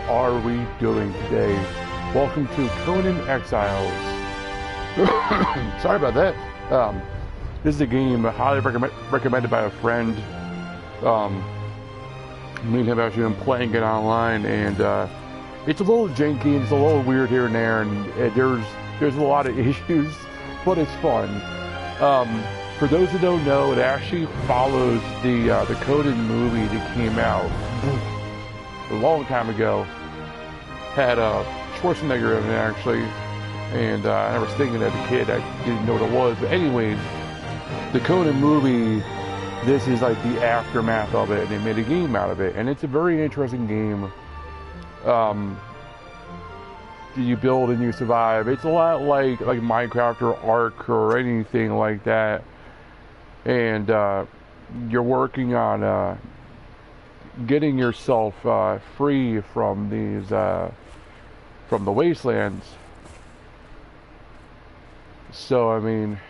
are we doing today? Welcome to Conan Exiles. Sorry about that. This is a game highly recommended by a friend. Me and him actually been playing it online, and it's a little janky, it's a little weird here and there, and there's a lot of issues, but it's fun. For those who don't know, it actually follows the Conan movie that came out a long time ago. Had Schwarzenegger in it actually, and I was thinking as a kid I didn't know what it was, but anyways, the Conan movie, this is like the aftermath of it, and they made a game out of it, and it's a very interesting game. You build and you survive. It's a lot like Minecraft or Ark or anything like that, and you're working on getting yourself free from these from the wastelands. So I mean,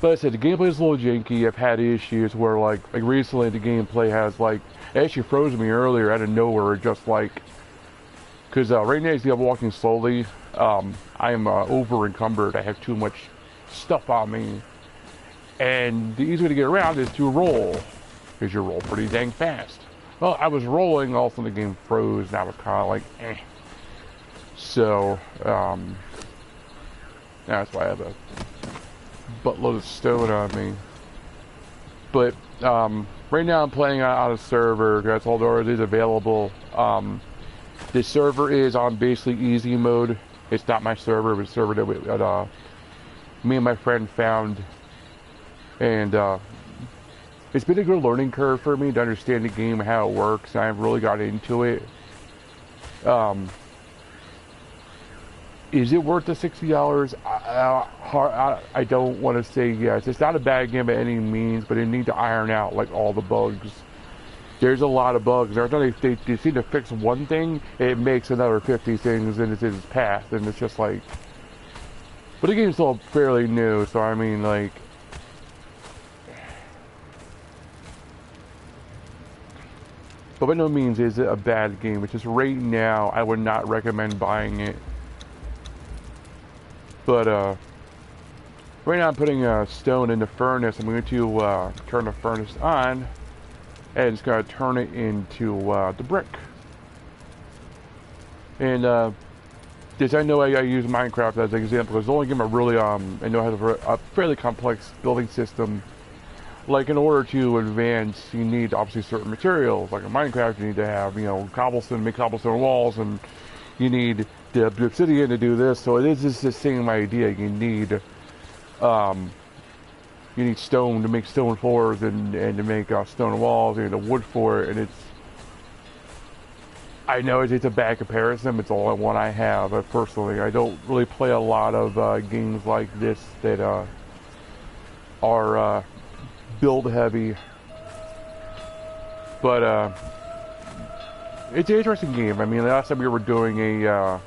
but I said the gameplay is a little janky. I've had issues where like recently the gameplay has it actually froze me earlier out of nowhere, just because right now I'm walking slowly. I am over encumbered. I have too much stuff on me, and the easy way to get around is to roll, because you roll pretty dang fast. Well, I was rolling, all of a sudden the game froze, and I was kind of like, eh. So, that's why I have a buttload of stone on me. But, right now I'm playing on a server, that's all there is available. This server is on basically easy mode. It's not my server, it was a server that me and my friend found. And, it's been a good learning curve for me to understand the game, how it works, and I've really got into it. Is it worth the $60? I don't want to say yes. It's not a bad game by any means, but they need to iron out all the bugs. There's a lot of bugs. Every time they seem to fix one thing, it makes another 50 things in its path, and it's just like. But the game's still fairly new, so I mean but by no means is it a bad game. It's just right now I would not recommend buying it. But right now I'm putting a stone in the furnace. I'm going to turn the furnace on, and it's going to turn it into the brick. And this, I know I use Minecraft as an example, because the only game I really I know has a fairly complex building system. In order to advance, you need obviously certain materials. Like in Minecraft, you need to have, cobblestone to make cobblestone walls, and you need the obsidian to do this. So it is just the same idea. You need stone to make stone floors, and to make stone walls. You need the wood for it, and I know it's a bad comparison. It's the only one I have. But personally, I don't really play a lot of games like this that are build heavy, but it's an interesting game. I mean, last time we were doing am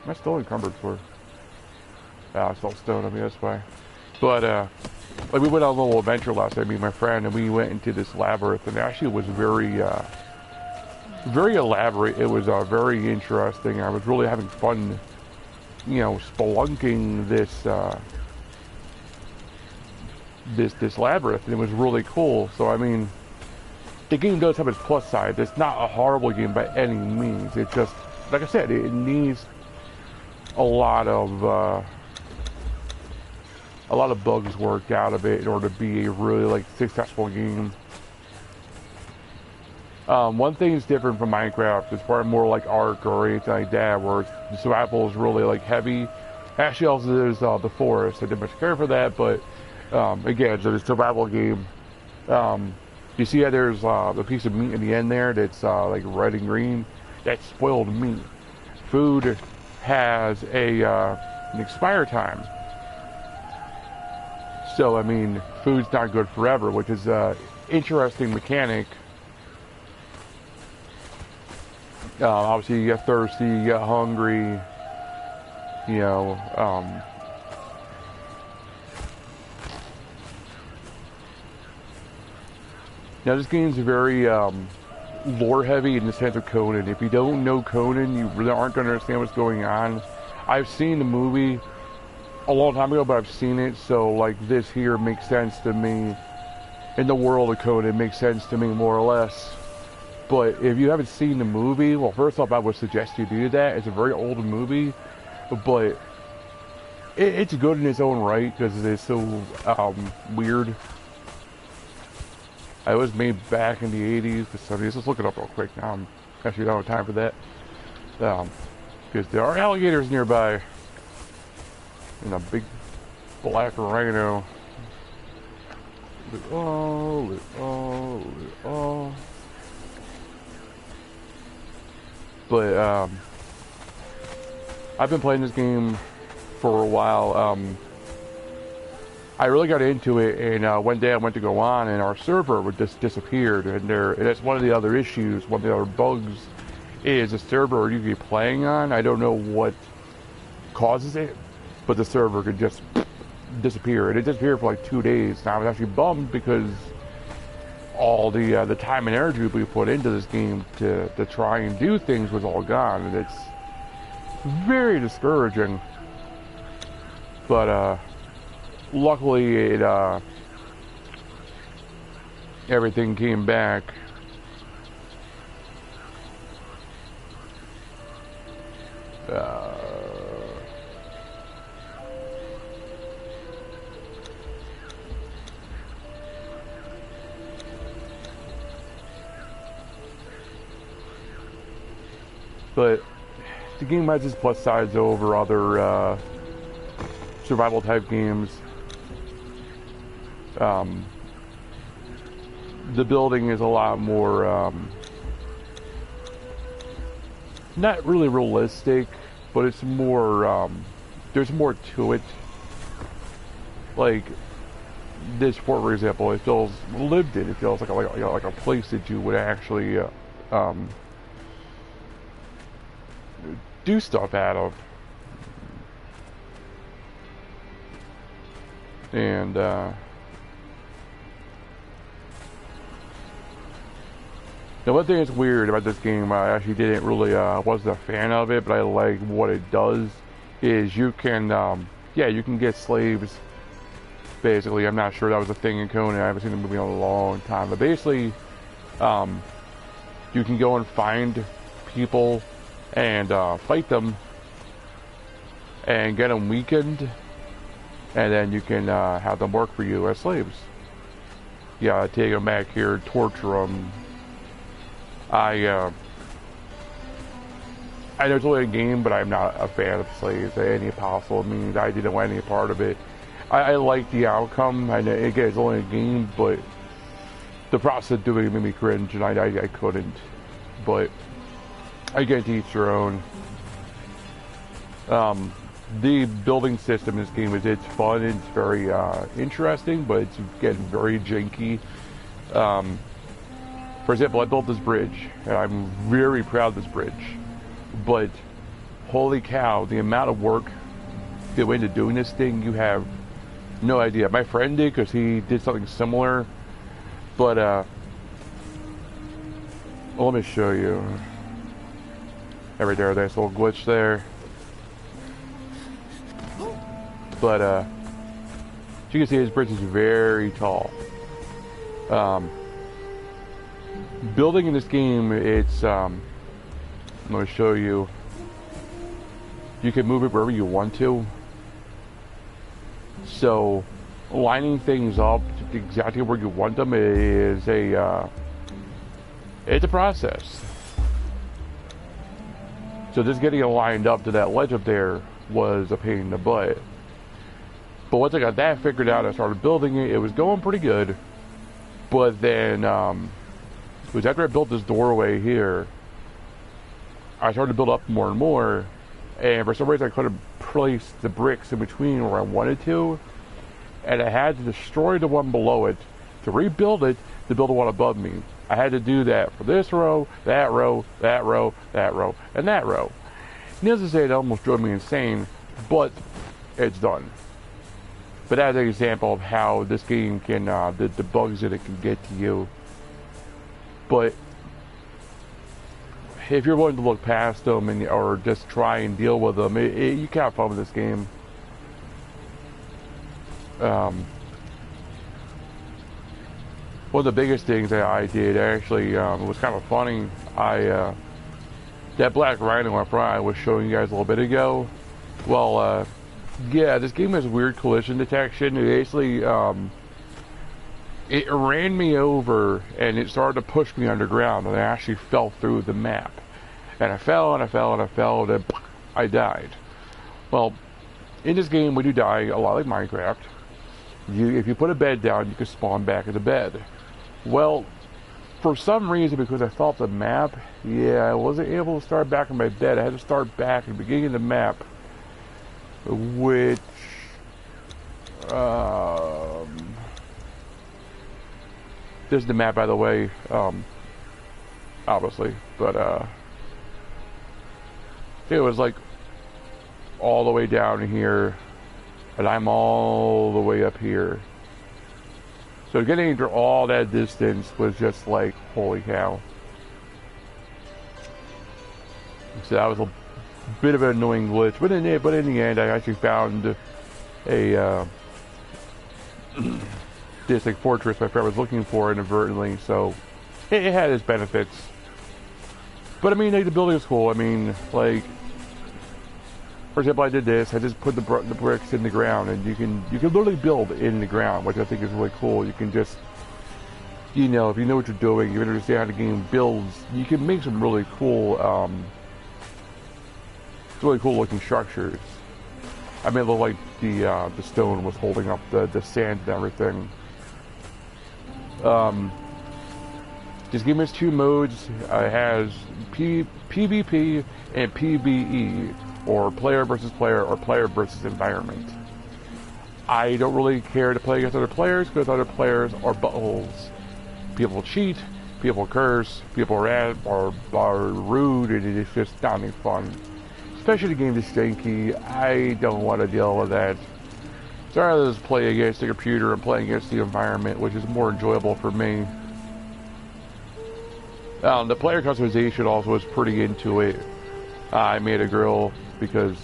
I still encumbered for? I still stone. I mean, that's why. But we went on a little adventure last night, me and my friend, and we went into this labyrinth, and actually it was very elaborate. It was very interesting. I was really having fun, spelunking this labyrinth, and it was really cool. So I mean, the game does have its plus side. It's not a horrible game by any means. It just, like I said, it needs a lot of bugs worked out of it in order to be a really successful game. One thing is different from Minecraft. It's probably more like Ark or anything like that, where the survival is really heavy. Actually, also there's the forest. I didn't much care for that, but again, it's a survival game. You see how there's a piece of meat in the end there that's red and green? That's spoiled meat. Food has an expire time. So, I mean, food's not good forever, which is an interesting mechanic. Obviously, you get thirsty, you get hungry, Now this game's very lore heavy in the sense of Conan. If you don't know Conan, you really aren't going to understand what's going on. I've seen the movie a long time ago, but I've seen it, so like this here makes sense to me. In the world of Conan, it makes sense to me more or less. But if you haven't seen the movie, well, first off, I would suggest you do that. It's a very old movie, but it's good in its own right because it's so weird. It was made back in the 80s, the 70s. Let's look it up real quick. Now I'm actually don't have time for that. Because there are alligators nearby. And a big black rhino. But I've been playing this game for a while. I really got into it, and one day I went to go on, and our server would just disappeared. And that's one of the other issues. One of the other bugs is the server you could be playing on. I don't know what causes it, but the server could just disappear, and it disappeared for like 2 days. Now I was actually bummed because all the time and energy we put into this game to try and do things was all gone, and it's very discouraging. But luckily it everything came back. But the game has its plus sides over other survival type games. The building is a lot more not really realistic, but it's more there's more to it. Like this fort, for example, it feels lived in. It feels like a place that you would actually do stuff out of. And the one thing that's weird about this game, I actually didn't really wasn't a fan of it, but I like what it does is you can you can get slaves. Basically, I'm not sure that was a thing in Conan. I haven't seen the movie in a long time, but basically you can go and find people and fight them and get them weakened, and then you can have them work for you as slaves. Yeah, take them back here, torture them. I know it's only a game, but I'm not a fan of slaves by any possible means. I didn't want any part of it. I like the outcome. I know, again, it's only a game, but the process of doing it made me cringe, and I couldn't. But again, to each their own. The building system in this game it's fun, it's very interesting, but it's getting very janky. For example, I built this bridge, and I'm very proud of this bridge, but holy cow, the amount of work that went into doing this thing, you have no idea. My friend did, because he did something similar, but well, let me show you. Right there, there's a little glitch there. But as you can see, this bridge is very tall. Building in this game, it's I'm going to show you. You can move it wherever you want to. So lining things up exactly where you want them is it's a process. So just getting it lined up to that ledge up there was a pain in the butt. But once I got that figured out, I started building it. It was going pretty good. But then, it was after I built this doorway here, I started to build up more and more. And for some reason, I couldn't place the bricks in between where I wanted to. And I had to destroy the one below it to rebuild it to build the one above me. I had to do that for this row, that row, that row, that row, and that row. Needless to say, it almost drove me insane, but it's done. But that's an example of how this game can, the bugs that it can get to you. But if you're willing to look past them and or just try and deal with them, you can have fun with this game. One of the biggest things that I did actually was kind of funny. That black rhino up front I was showing you guys a little bit ago. Well, yeah, this game has weird collision detection. It basically it ran me over and it started to push me underground, and I actually fell through the map. And I fell and I fell and I fell, and then I died. Well, in this game we do die a lot like Minecraft. If you put a bed down, you can spawn back in the bed. Well, for some reason, because I fell off the map, yeah, I wasn't able to start back in my bed. I had to start back at the beginning of the map, which this is the map, by the way, obviously, but it was like all the way down here, and I'm all the way up here. So getting through all that distance was just like, holy cow. So that was a bit of an annoying glitch, but in the end, I actually found a this like fortress my friend was looking for inadvertently. So it had its benefits. But I mean, like, the building was cool. I mean, like, for example, I did this. I just put the bricks in the ground, and you can literally build in the ground, which I think is really cool. You can just, you know, if you know what you're doing, you understand how the game builds, you can make some really cool, looking structures. I mean, it looked like the stone was holding up the sand and everything. This game has two modes. It has PvP and PvE. Or player versus player, or player versus environment. I don't really care to play against other players because other players are buttholes. People cheat, people curse, people are rude, and it is just not any fun. Especially the game is janky. I don't want to deal with that. So I'd rather just play against the computer and play against the environment, which is more enjoyable for me. The player customization also is pretty into it. I made a girl because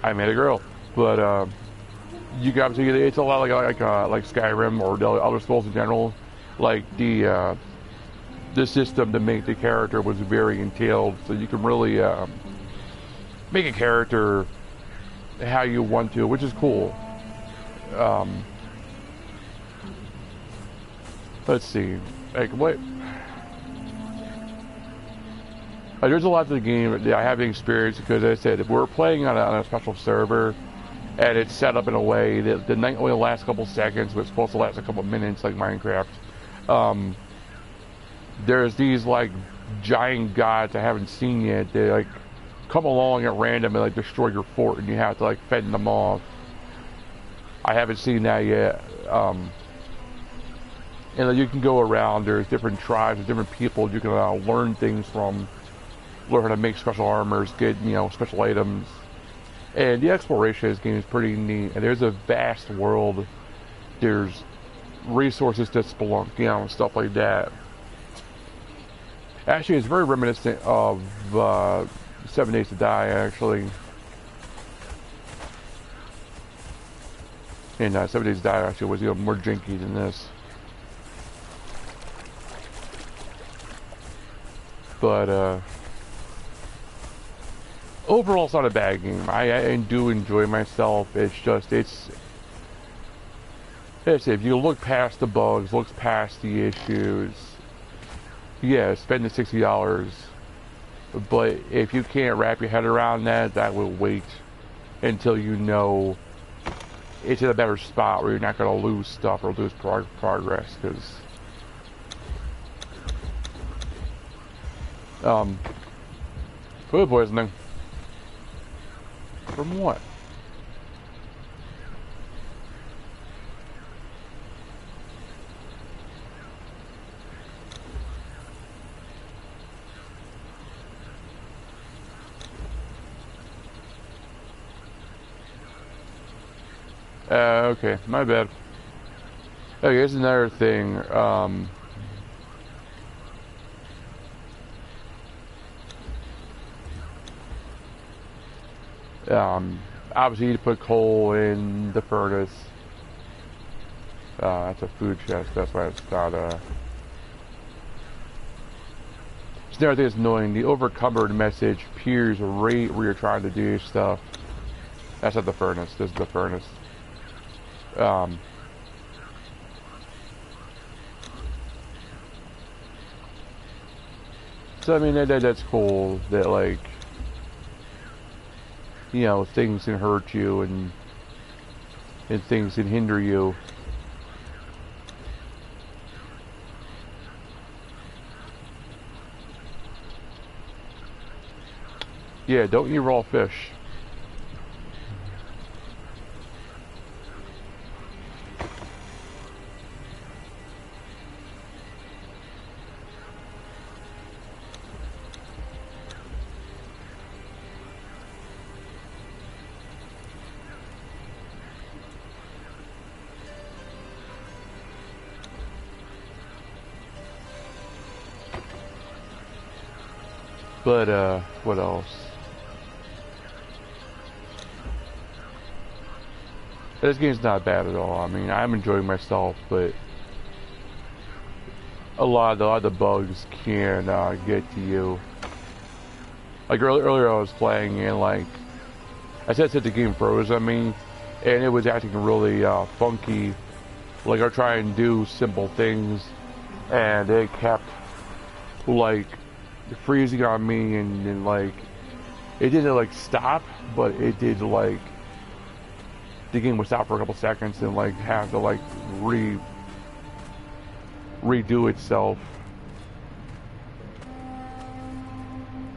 I made a girl, but you can obviously, it's a lot like Skyrim or the other Scrolls in general. Like the system to make the character was very entailed, so you can really make a character how you want to, which is cool. Let's see, like what. There's a lot to the game that I haven't experienced because, as I said, if we're playing on a special server and it's set up in a way that the night only lasts a couple seconds, but it's supposed to last a couple minutes, like Minecraft. There's these like giant gods I haven't seen yet. They like come along at random and like destroy your fort, and you have to like fend them off. I haven't seen that yet. And like, you can go around. There's different tribes, there's different people you can learn things from. Learn how to make special armors, get, you know, special items. And the exploration of this game is pretty neat. And there's a vast world. There's resources to spelunk, you know, and stuff like that. Actually, it's very reminiscent of 7 Days to Die, actually. And 7 Days to Die actually was, you know, more janky than this. But overall, it's not a bad game. I do enjoy myself. It's just, if you look past the bugs, look past the issues, yeah, spend the $60. But if you can't wrap your head around that, that will wait until you know it's in a better spot where you're not going to lose stuff or lose progress. Because food poisoning. From what? Okay, my bad. Okay, here's another thing. Obviously, you need to put coal in the furnace. That's a food chest. That's why it's not It's another thing that's annoying. The overcovered message appears right where you're trying to do stuff. That's not the furnace. This is the furnace. So I mean that's cool. That like, you know, things can hurt you and things can hinder you. Yeah, don't eat raw fish. But what else? This game's not bad at all. I mean, I'm enjoying myself, but a lot of the bugs can get to you. Like earlier, I was playing and like I said the game froze on me, and it was acting really funky. Like I try and do simple things, and it kept like freezing on me, and like it didn't like stop, but it did like. The game would stop for a couple seconds and like have to like redo itself.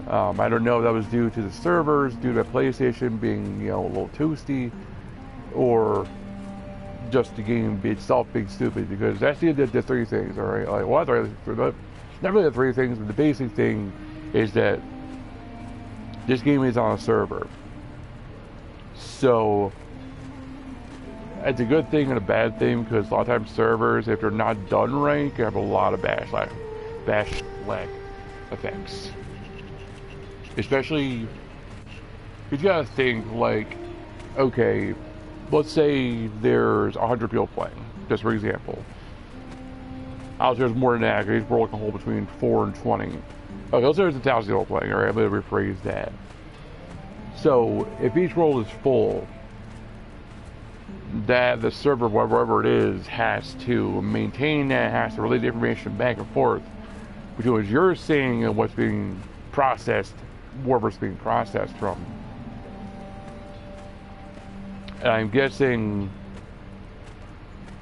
I don't know if that was due to the servers, due to PlayStation being, you know, a little toasty, or just the game itself being stupid, because that's the three things, alright? Like, well, not really the three things, but the basic thing is that this game is on a server. So it's a good thing and a bad thing, because a lot of times servers, if they're not done right, can have a lot of bash lag effects. Especially, you gotta think, like, okay, let's say there's 100 people playing, just for example. Obviously there's more than that, because we're looking a hole between 4 and 20. Okay, let's say there's 1,000 people playing, alright, I'm gonna rephrase that. So, if each world is full, that the server, wherever it is, has to maintain that, has to relay the information back and forth between what you're seeing and what's being processed, wherever it's being processed from. And I'm guessing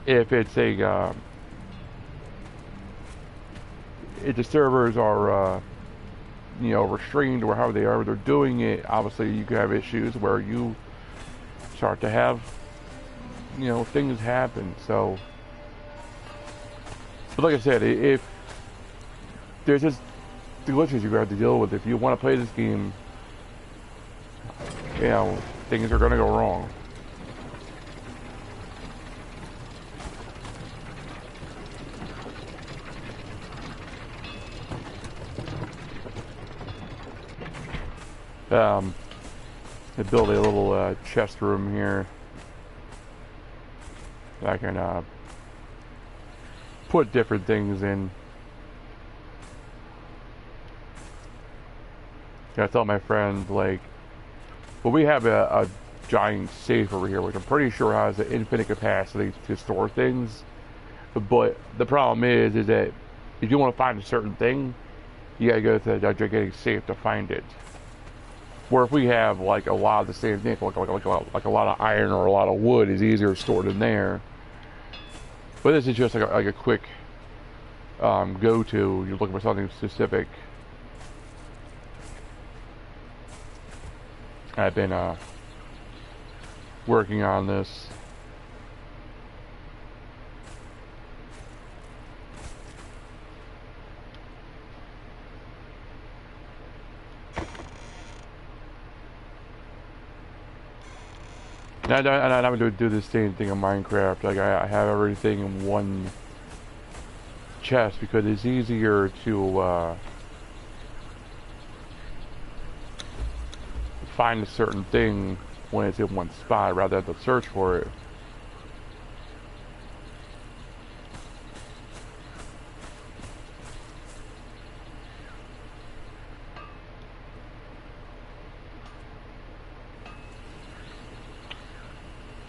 if it's a if the servers are you know, restrained or however they're doing it, obviously you could have issues where you start to have, you know, things happen. So, but like I said, if there's just glitches you have to deal with, if you want to play this game, you know, things are going to go wrong. I built a little chest room here that I can put different things in. I tell my friend, like, well, we have a giant safe over here, which I'm pretty sure has an infinite capacity to store things. But the problem is that if you want to find a certain thing, you gotta go to that gigantic safe to find it. Where if we have like a lot of the same thing, like a lot of iron or a lot of wood is easier stored in there. But this is just like a quick go-to. You're looking for something specific. I've been working on this. And I'm going to do the same thing in Minecraft. Like I have everything in one chest because it's easier to find a certain thing when it's in one spot rather than to search for it.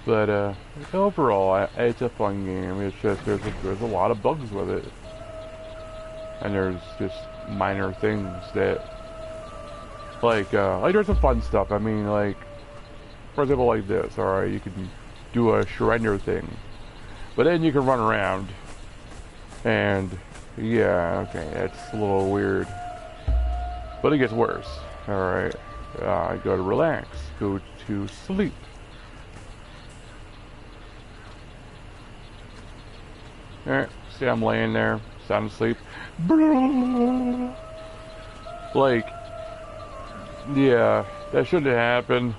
But overall, it's a fun game. It's just there's a lot of bugs with it, and there's just minor things that like there's some fun stuff. I mean, like for example, like this. All right, you can do a surrender thing, but then you can run around, and yeah, okay, that's a little weird. But it gets worse. All right, go to relax, go to sleep. Alright, see I'm laying there, sound asleep. Like, yeah, that shouldn't have happened.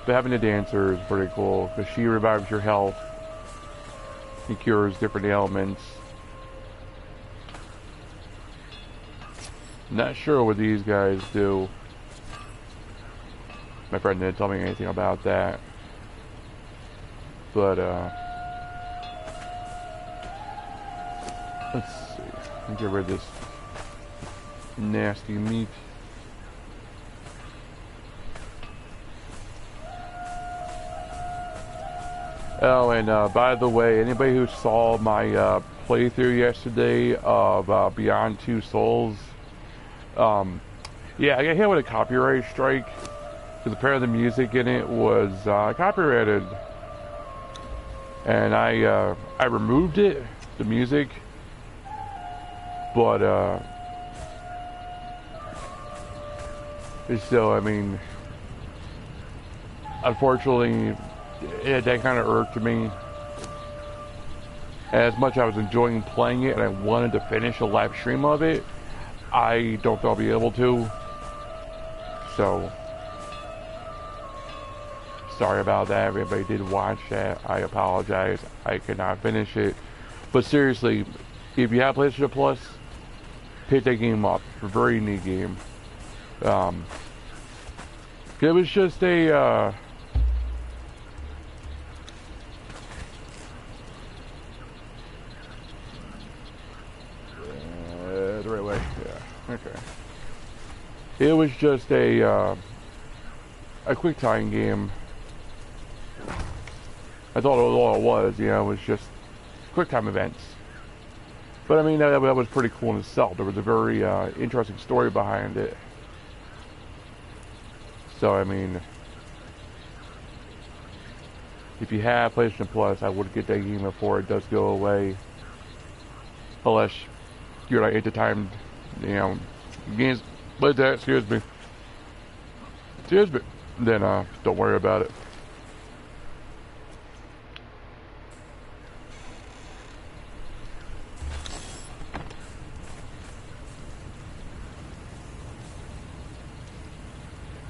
But having a dancer is pretty cool, because she revives your health. She cures different ailments. Not sure what these guys do. My friend didn't tell me anything about that. But, let's see. Let me get rid of this nasty meat. Oh, and by the way, anybody who saw my playthrough yesterday of Beyond Two Souls, yeah, I got hit with a copyright strike because apparently the music in it was copyrighted, and I removed it, the music, but still, I mean, unfortunately, that kind of irked me. As much as I was enjoying playing it and I wanted to finish a live stream of it, I don't think I'll be able to. So, sorry about that. Everybody did watch that. I apologize. I could not finish it. But seriously, if you have PlayStation Plus, pick that game up. It's a very neat game. It was just a the right way. Yeah. Okay. It was just a quick time game. I thought all it was, you know, it was just quick time events. But I mean, that was pretty cool in itself. There was a very interesting story behind it. So I mean, if you have PlayStation Plus, I would get that game before it does go away. Unless you're like at the time, you know, games like that, excuse me, then don't worry about it.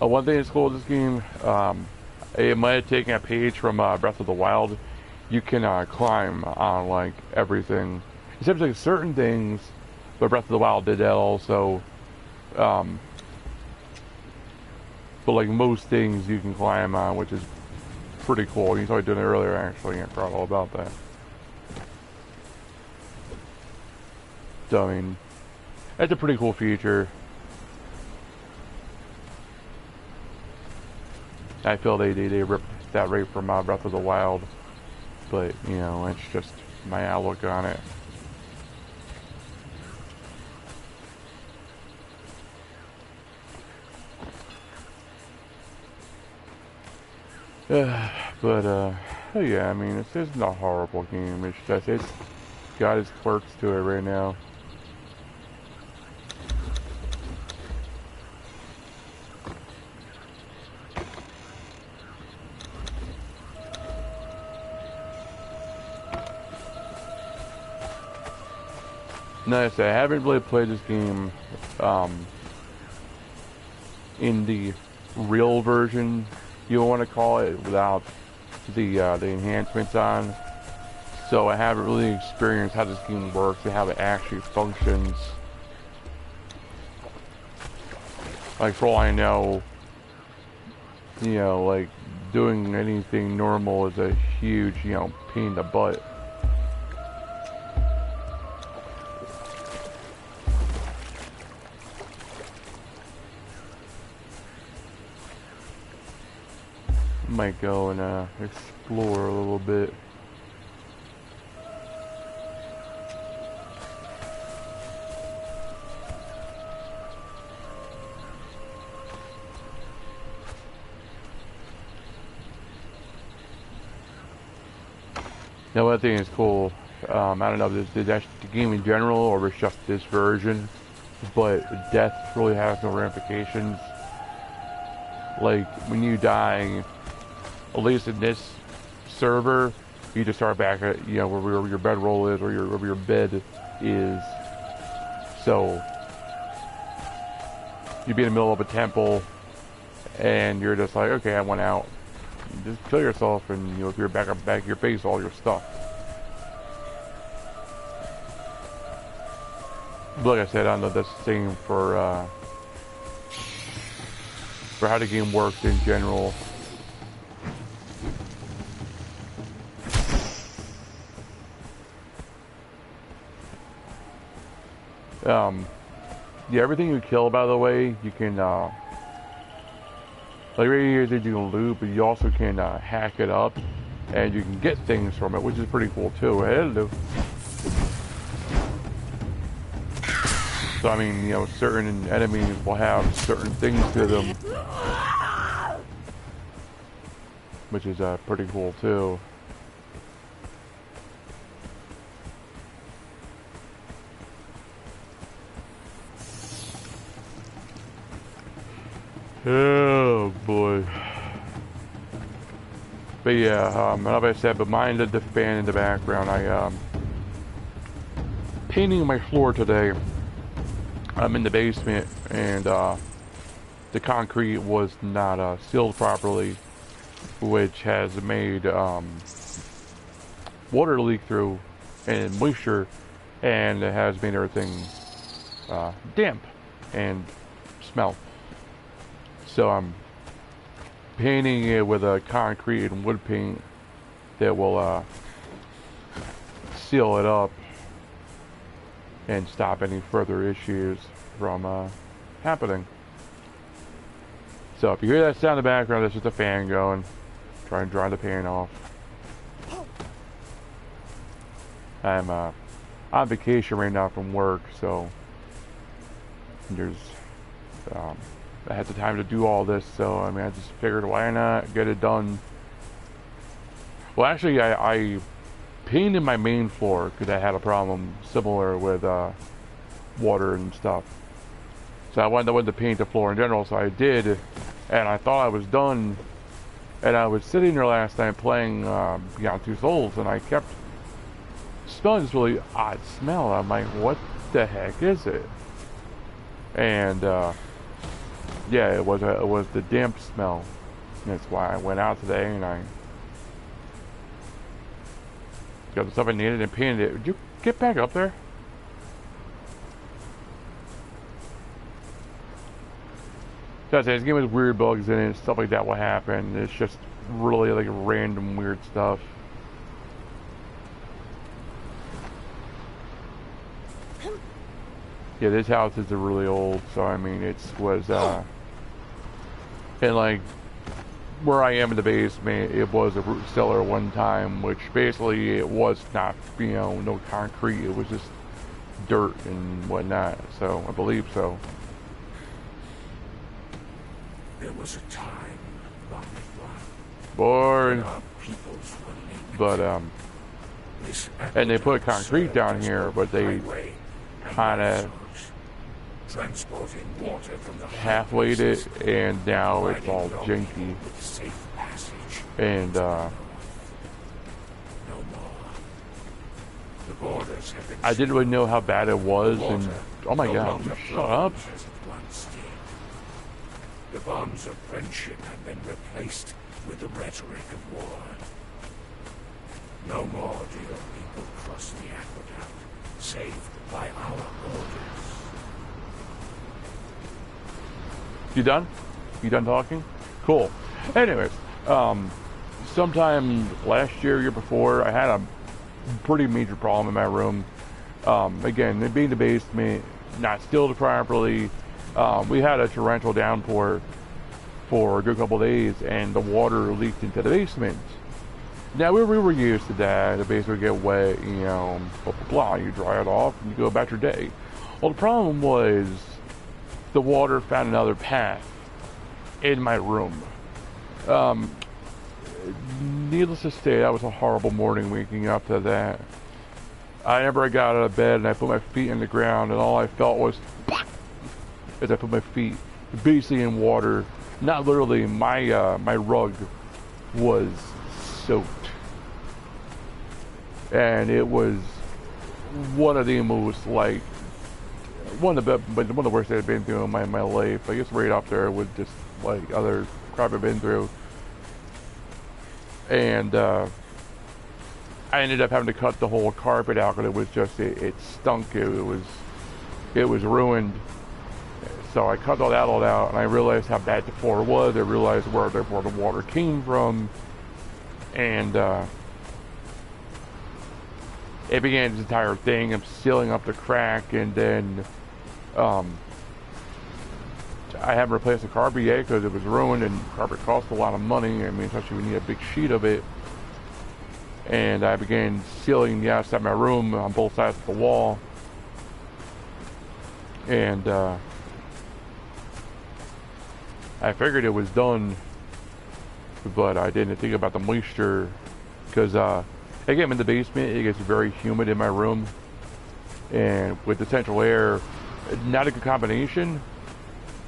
One thing that's cool with this game, it might have taken a page from Breath of the Wild. You can climb on like everything, except like certain things. But Breath of the Wild did that also. But like most things you can climb on, which is pretty cool. You saw me doing it earlier actually, I forgot all about that. So I mean, that's a pretty cool feature. I feel they ripped that right from Breath of the Wild. But, you know, it's just my outlook on it. But yeah, I mean, it's not a horrible game. It's just, it's got its quirks to it right now. Nice. I haven't really played this game in the real version, you want to call it, without the enhancements on, so I haven't really experienced how this game works and how it actually functions. Like, for all I know, you know, like, doing anything normal is a huge, you know, pain in the butt. Might go and explore a little bit. Now, one thing is cool. I don't know if this is the game in general or it's just this version, but death really has no ramifications. Like, when you die, at least in this server, you just start back at, you know, where your bedroll is, or where your bed is. So you'd be in the middle of a temple, and you're just like, okay, I went out. You just kill yourself, and you know, if you're back of your face, all your stuff. But like I said, I don't know that's the same for how the game works in general. Yeah, everything you kill, by the way, you can, like right here, you can loot, but you also can hack it up, and you can get things from it, which is pretty cool too. Hello. So I mean, you know, certain enemies will have certain things to them, which is pretty cool too. Oh boy. But yeah, like I said, but mind the fan in the background. I painting my floor today. I'm in the basement, and the concrete was not sealed properly, which has made water leak through and moisture, and it has made everything damp and smell. So I'm painting it with a concrete and wood paint that will seal it up and stop any further issues from happening. So if you hear that sound in the background, that's just a fan going. Try and dry the paint off. I'm on vacation right now from work, so there's I had the time to do all this, so I mean, I just figured, why not get it done? Well, actually, I painted my main floor because I had a problem similar with water and stuff. So I wanted to paint the floor in general, so I did, and I thought I was done. And I was sitting there last night playing Beyond Two Souls, and I kept smelling this really odd smell. I'm like, what the heck is it? And yeah, it was the damp smell. And that's why I went out today and I got the stuff I needed and painted it. Would you get back up there? So this game has weird bugs in it, stuff like that will happen. It's just really like random weird stuff. Yeah, this house is really old, so I mean it was and like where I am in the basement, it was a root cellar one time, which basically it was not, you know, no concrete, it was just dirt and whatnot, so I believe so. There was a time, boring, but and they put concrete down here, but they kind of half-weight it, and now it's all janky. And I didn't really know how bad it was, and oh my god, shut up. The bonds of friendship have been replaced with the red rhetoric of war. No more do your people cross the aqueduct, save by our orders. You done? You done talking? Cool. Anyways, sometime last year before, I had a pretty major problem in my room. Again, it being the basement, not sealed properly. We had a torrential downpour for a good couple of days, and the water leaked into the basement. Now, we were used to that. The basement would get wet, you know, blah, blah, blah. You dry it off, and you go about your day. Well, the problem was the water found another path in my room. Needless to say, that was a horrible morning waking up to that. I remember I got out of bed and I put my feet in the ground, and all I felt was as I put my feet basically in water. Not literally, my rug was soaked. And it was one of the most, like, one of the worst I've been through in my life. I guess right up there with just like other crap I've been through. And I ended up having to cut the whole carpet out because it was just it stunk. It was ruined. So I cut all that out, and I realized how bad the floor was. I realized where the water came from, and it began this entire thing of sealing up the crack, and then I haven't replaced the carpet yet because it was ruined, and carpet costs a lot of money. I mean, especially when you need a big sheet of it. And I began sealing the outside of my room on both sides of the wall. And I figured it was done, but I didn't think about the moisture because again, I'm in the basement. It gets very humid in my room, and with the central air, not a good combination.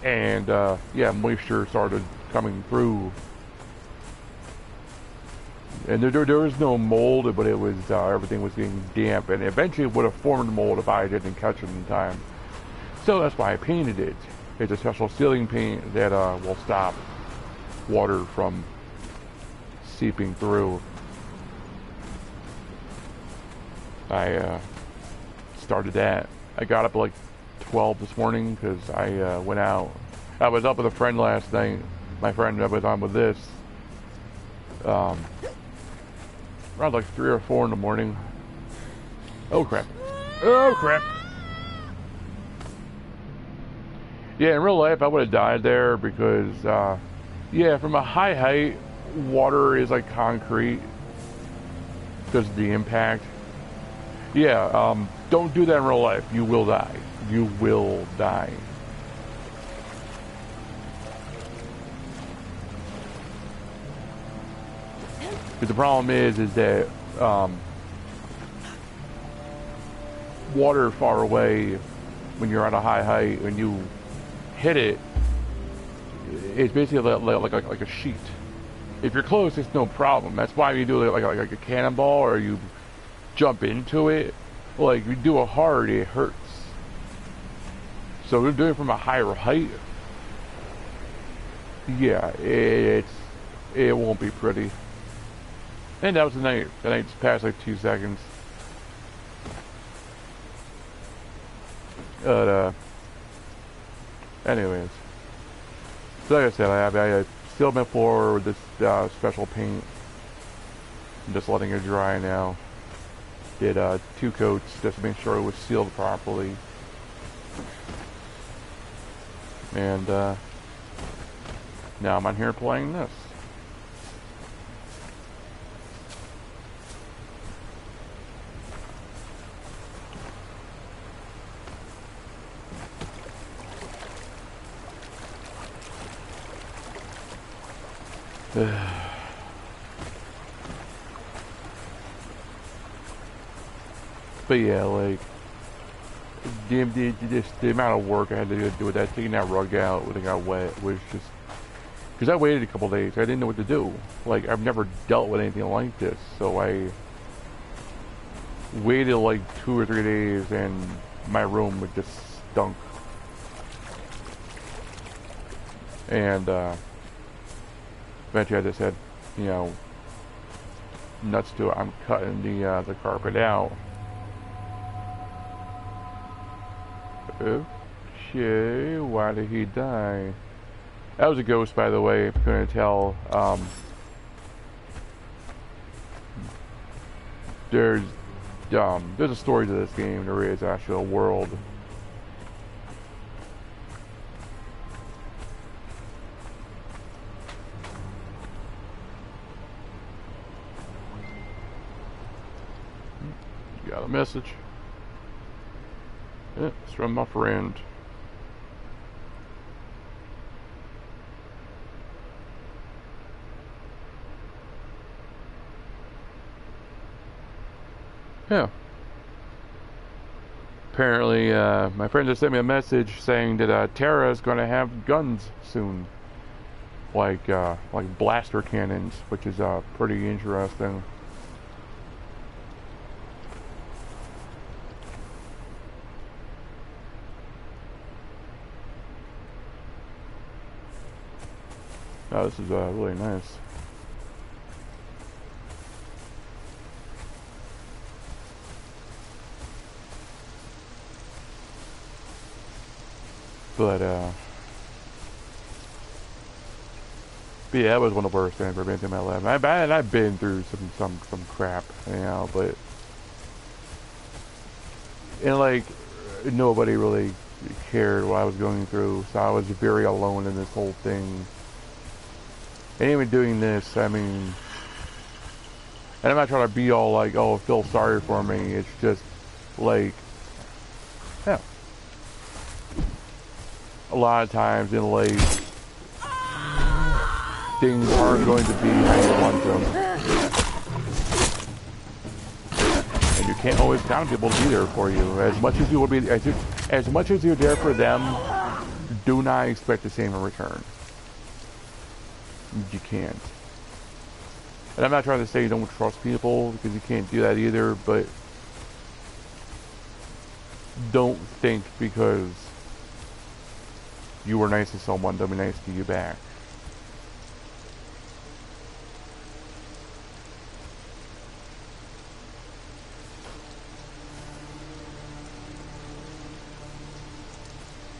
And yeah, moisture started coming through, and there was no mold, but it was everything was getting damp, and eventually it would have formed mold if I didn't catch it in time. So that's why I painted it. It's a special sealing paint that will stop water from seeping through. I started that. I got up at like 12 this morning because I went out. I was up with a friend last night. My friend I was on with this. Around like 3 or 4 in the morning. Oh crap. Oh crap. Yeah, in real life I would have died there because yeah, from a high height, water is like concrete because of the impact. Yeah, don't do that in real life. You will die. You will die. Because the problem is that water far away, when you're on a high height, when you hit it, it's basically like a sheet. If you're close, it's no problem. That's why you do like a cannonball, or you jump into it. Like, if you do it hard, it hurts. So we're doing it from a higher height. Yeah, it won't be pretty. And that was the night. The night just passed like 2 seconds. But anyways, so like I said, I sealed my floor with this special paint. I'm just letting it dry now. Did 2 coats just to make sure it was sealed properly. And now I'm on here playing this. But yeah, like the amount of work I had to do with that, taking that rug out when it got wet, was just because I waited a couple days. I didn't know what to do. Like, I've never dealt with anything like this, so I waited like 2 or 3 days, and my room would just stunk. And eventually I just said, you know, nuts to it. I'm cutting the carpet out. Okay, why did he die? That was a ghost, by the way, if you couldn't tell. There's a story to this game. There is actually a world. Got a message. Yeah, it's from my friend. Yeah. Apparently, my friend just sent me a message saying that Terra is going to have guns soon, like blaster cannons, which is pretty interesting. Oh, this is really nice. But yeah, that was one of the worst things I've ever been through in my life. I've been through some crap, you know, but and like nobody really cared what I was going through, so I was very alone in this whole thing. And even doing this, I mean, and I'm not trying to be all like, oh, feel sorry for me. It's just like, yeah. A lot of times in life, things aren't going to be how you want them. And you can't always count on people to be there for you. As much as you will be, as much as you're there for them, do not expect the same in return. You can't. And I'm not trying to say you don't trust people, because you can't do that either, but don't think because you were nice to someone, they'll be nice to you back.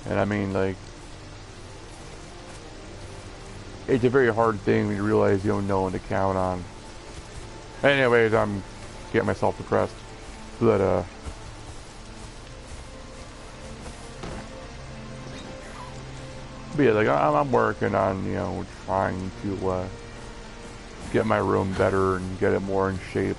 And I mean, like, it's a very hard thing when you realize you don't know one to count on. Anyways, I'm getting myself depressed. But, yeah, like, I'm working on, you know, trying to, get my room better and get it more in shape.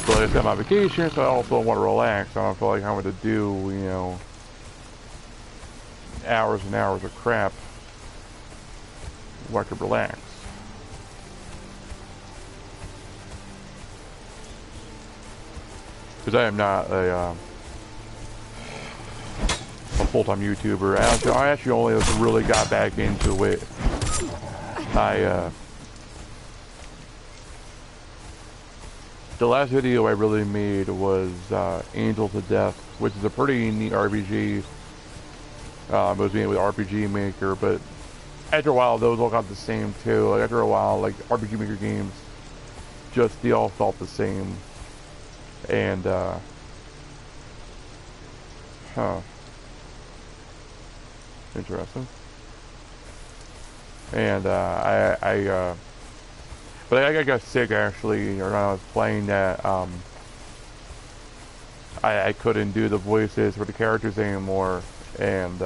But it's on my vacation, so I also want to relax. I don't feel like having to do, you know, hours and hours of crap where I could relax. Because I am not a full-time YouTuber. I actually only really got back into it. The last video I really made was Angel to Death, which is a pretty neat RPG. It was made with RPG Maker, but after a while, those all got the same too. Like after a while, like RPG Maker games, they all felt the same. And interesting. And but I got sick actually, or when I was playing that. I couldn't do the voices for the characters anymore, and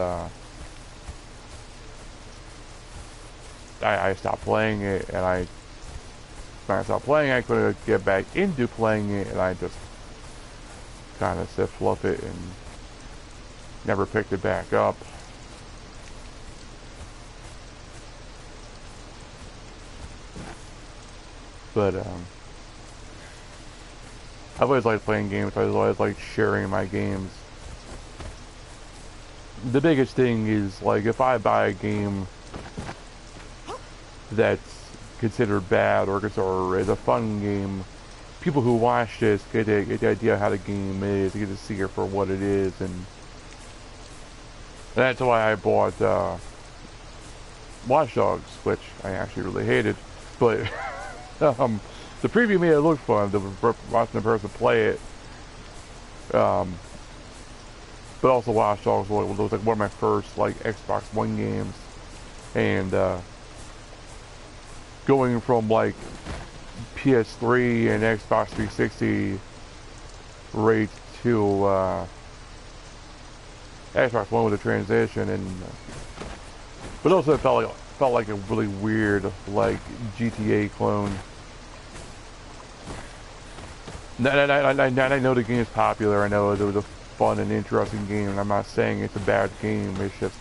I stopped playing it, and when I stopped playing, I couldn't get back into playing it, and I just kind of said fluff it and never picked it back up. But I've always liked playing games. I've always liked sharing my games. The biggest thing is, like, if I buy a game that's considered bad or is a fun game, people who watch this get the idea how the game is, get to see it for what it is, and that's why I bought Watch Dogs, which I actually really hated, but the preview made it look fun. Watching the person play it, but also Watch Dogs was like one of my first like Xbox One games, and going from like PS3 and Xbox 360 right to Xbox One with a transition, and but also it felt like a really weird like GTA clone. And I know the game is popular. I know it was a fun and interesting game, and I'm not saying it's a bad game. It's just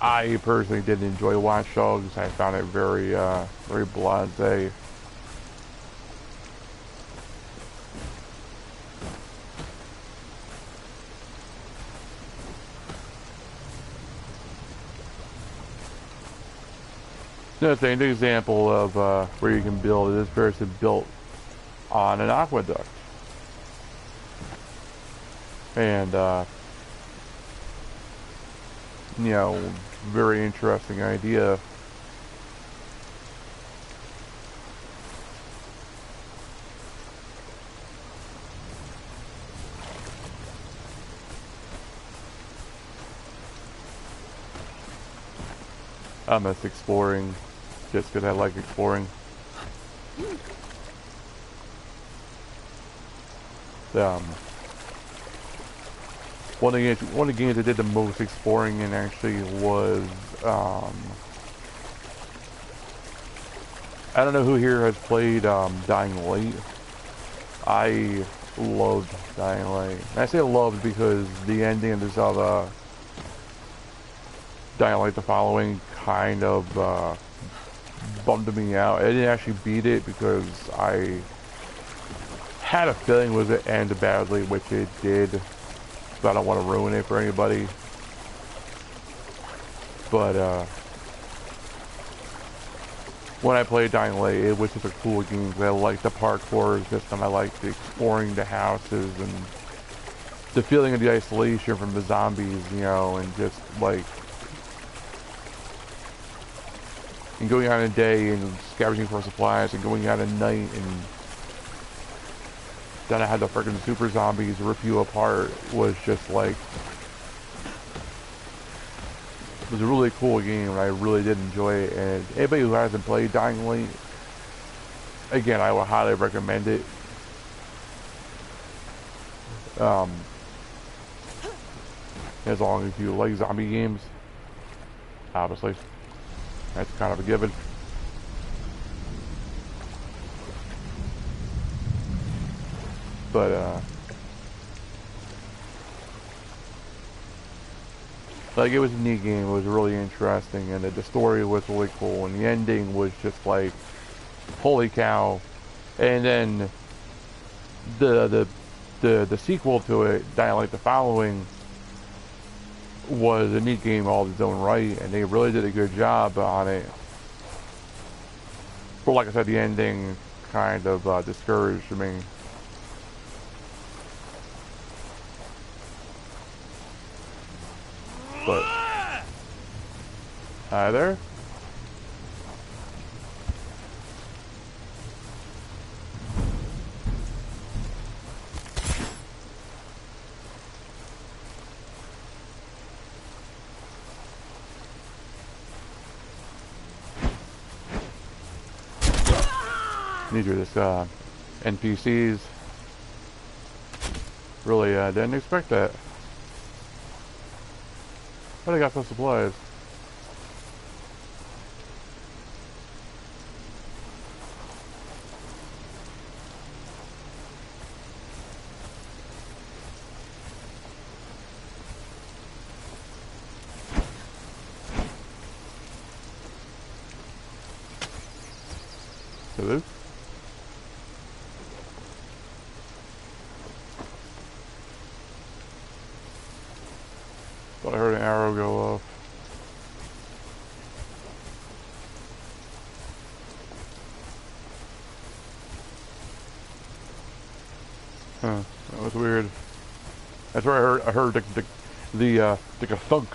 I personally didn't enjoy Watch Dogs. I found it very very blasé. That's an example of where you can build. This person built on an aqueduct, and you know, very interesting idea. I miss exploring, just because I like exploring. One of the games I did the most exploring in actually was, I don't know who here has played Dying Light. I loved Dying Light. And I say loved because the ending of this Dying Light the Following kind of bummed me out. I didn't actually beat it because I had a feeling with it ended badly, which it did. So I don't want to ruin it for anybody. But when I played Dying Light, it was just a cool game because I liked the parkour system. I liked the exploring the houses and the feeling of the isolation from the zombies, you know, and just like and going out in the day and scavenging for supplies and going out at night, and then I had the freaking super zombies rip you apart. Was just like, it was a really cool game, and I really did enjoy it. And anybody who hasn't played Dying Light, again, I would highly recommend it. As long as you like zombie games, obviously. That's kind of a given. But like, it was a neat game. It was really interesting, and the story was really cool, and the ending was just like, holy cow. And then the sequel to it, Dying Light the Following, was a neat game all its own right, and they really did a good job on it. But like I said, the ending kind of discouraged me. But hi there. These are just NPCs. Really didn't expect that. But I got some supplies. Hello? Thought I heard an arrow go off. Huh, that was weird. That's where I heard the thunk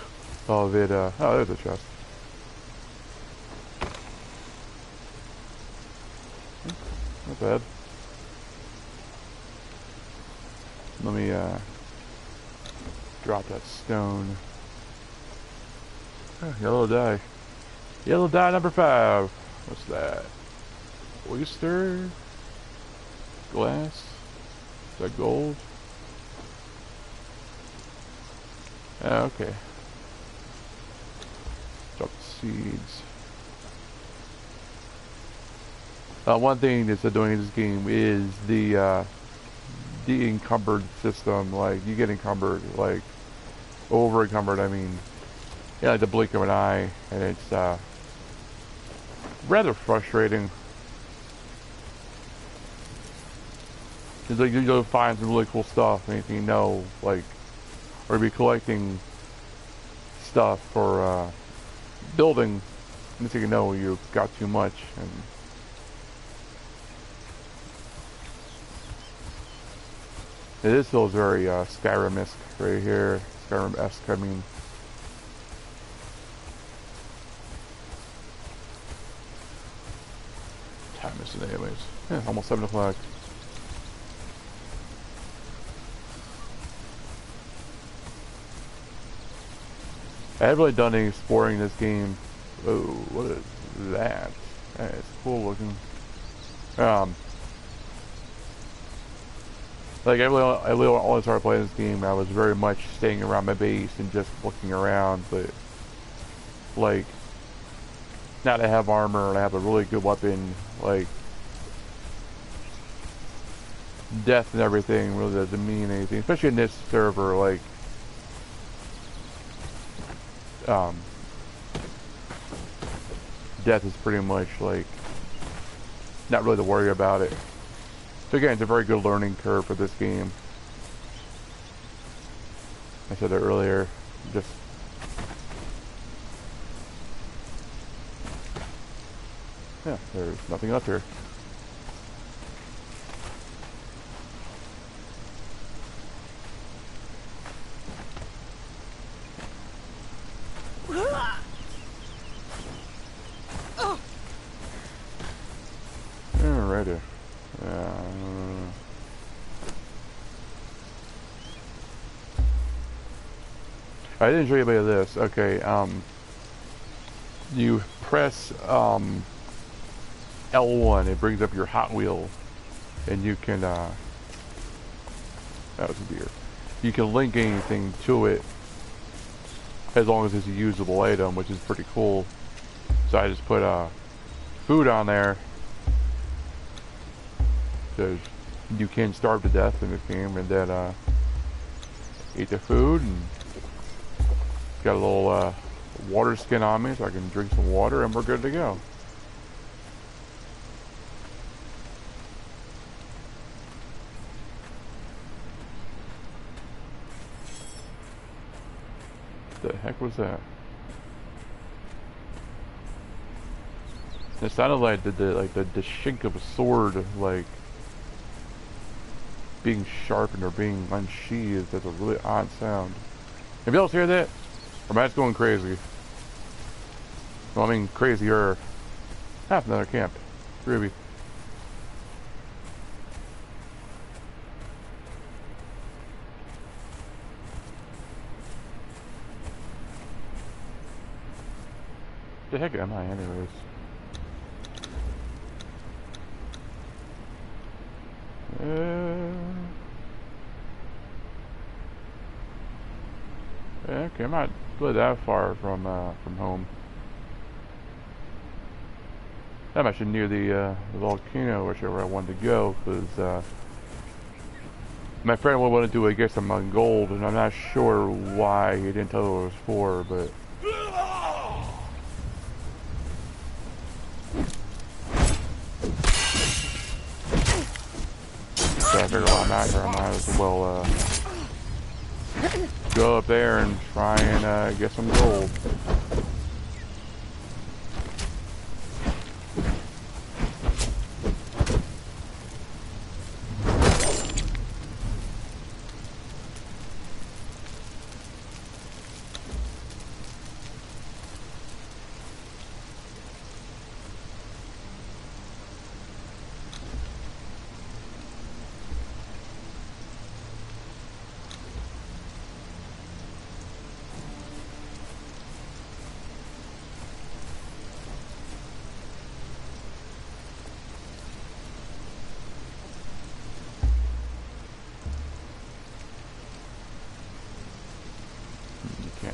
of it. Oh, there's a chest. Not bad. Let me drop that stone. Oh, yellow dye. Yellow dye number 5. What's that? Oyster? Glass? Is that gold? Oh, okay. Drop the seeds. One thing that's annoying in this game is the encumbered system. Like, you get encumbered, like, over encumbered, I mean, yeah, like the blink of an eye, and it's rather frustrating. Because like, you'll find some really cool stuff, and if you know, like, or be collecting stuff for building, unless you know you've got too much. And this feels very Skyrim-esque right here. Skyrim-esque, I mean. Time is it anyways. Yeah, almost 7 o'clock. I haven't really done any exploring in this game. Oh, what is that? That is cool looking. Like I really only started playing this game, I was very much staying around my base and just looking around, but like now that I have armor and I have a really good weapon, like death and everything really doesn't mean anything, especially in this server. Like death is pretty much like not really to worry about it. So again, it's a very good learning curve for this game. I said it earlier, just yeah, there's nothing up here. Alrighty. I didn't show you about this. Okay, you press L1, it brings up your Hot Wheel, and you can that was a deer. You can link anything to it as long as it's a usable item, which is pretty cool. So I just put food on there, because you can starve to death in this game, and then eat the food, and got a little water skin on me so I can drink some water, and we're good to go. What the heck was that? It sounded like the shink of a sword, like being sharpened or being unsheathed. That's a really odd sound. Anybody else hear that? Or am I just going crazy? Well, I mean crazier. Half another camp. Groovy. The heck am I anyways? Okay, I'm not really that far from home. I'm actually near the volcano, which is where I wanted to go, because my friend wanted to do a guess on gold, and I'm not sure why he didn't tell what it was for, but. So I figured while I'm out here, I might as well go up there and try and get some gold.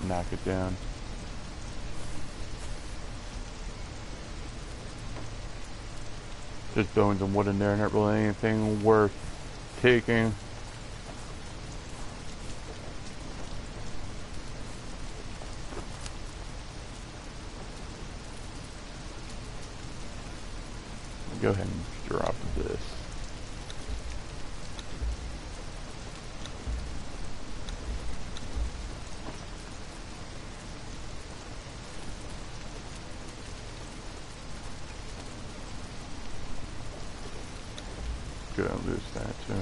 knock it down. Just bones and wood in there, not really anything worth taking. Go ahead and drop this. Gonna lose that too.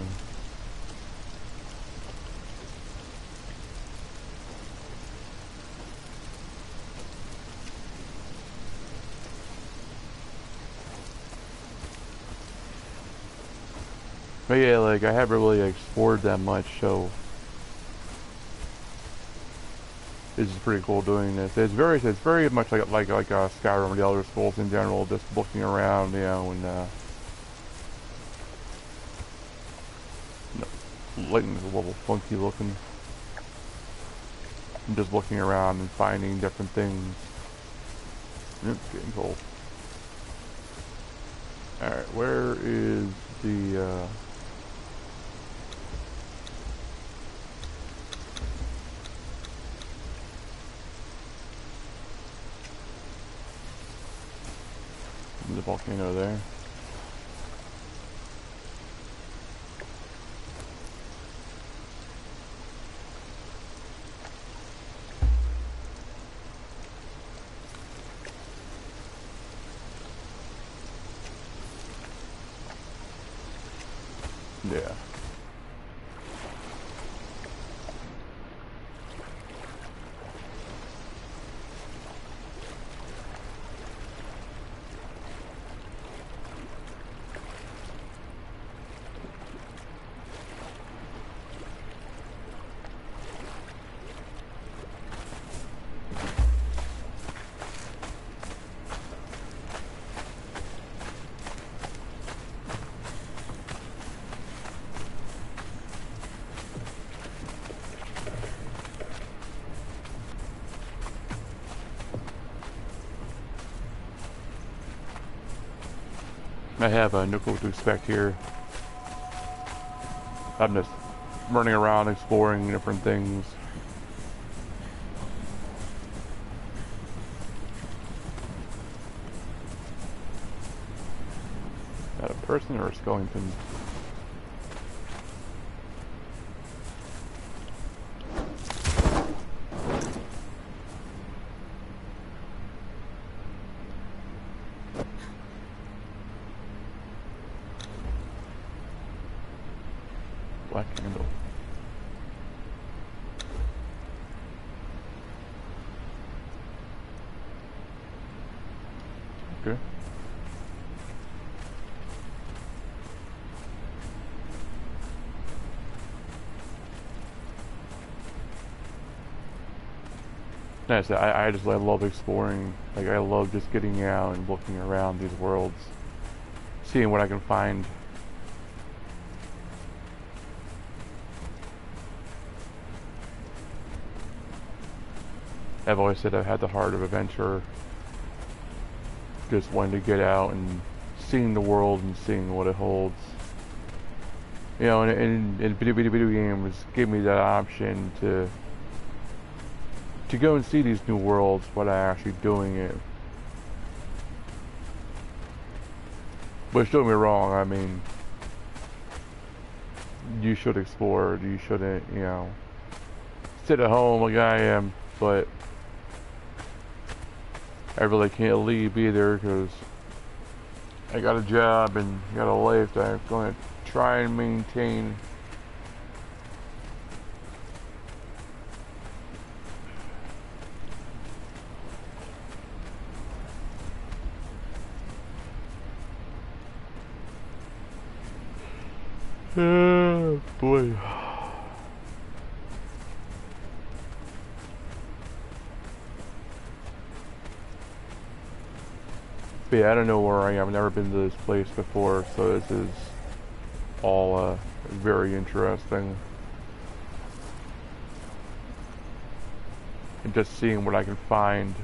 But yeah, like I haven't really explored that much, so this is pretty cool doing this. It's very much like Skyrim or the Elder Scrolls in general, just looking around, you know, and lighting is a little funky looking. I'm just looking around and finding different things. It's getting cold. Alright, where is the volcano there? Yeah. I have no clue what to expect here. I'm just running around exploring different things. Is that a person or a skeleton? Black candle. Okay. Nice. I love exploring. Like I love just getting out and looking around these worlds, seeing what I can find. I've always said I've had the heart of adventure. Just wanting to get out and seeing the world and seeing what it holds. You know, and video games give me that option to go and see these new worlds without actually doing it. But don't get me wrong, I mean, you should explore. You shouldn't, you know, sit at home like I am, but I really can't leave either because I got a job and got a life that I'm going to try and maintain. Oh boy. But yeah, I don't know where I am. I've never been to this place before, so this is all very interesting. And I'm just seeing what I can find.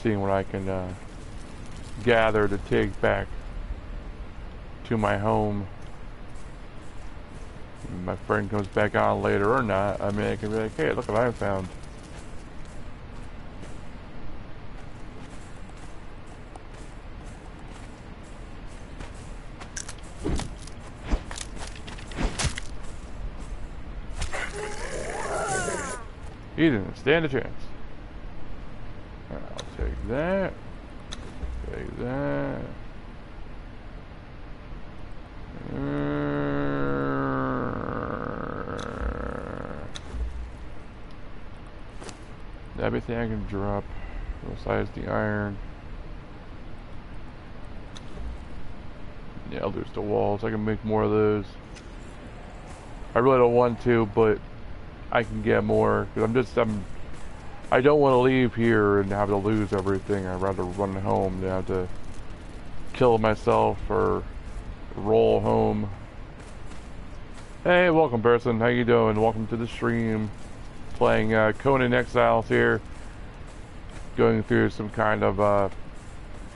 Seeing what I can gather to take back to my home. When my friend comes back on later or not, I mean, I can be like, hey, look what I found. He didn't stand a chance. I'll take that. Take that. Everything I can drop besides the iron. Yeah, I'll lose the walls. I can make more of those. I really don't want to, but I can get more because I don't want to leave here and have to lose everything. I'd rather run home than have to kill myself or roll home. Hey, welcome person. How you doing? Welcome to the stream. Playing Conan Exiles here. Going through some kind of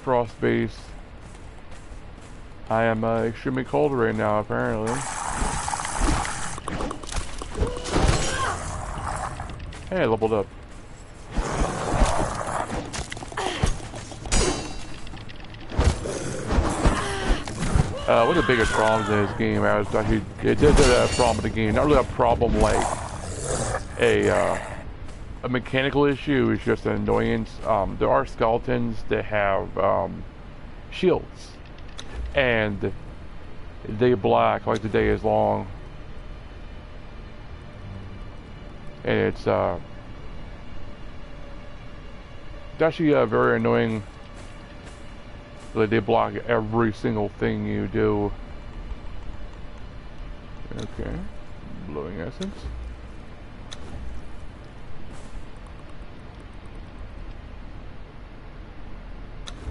frost base. I am extremely cold right now, apparently. Hey, I leveled up. One of the biggest problems in this game, it did a problem in the game. Not really a problem like a mechanical issue, it's just an annoyance. There are skeletons that have shields, and they black like the day is long. And it's actually very annoying. Like they block every single thing you do. Okay, blowing essence.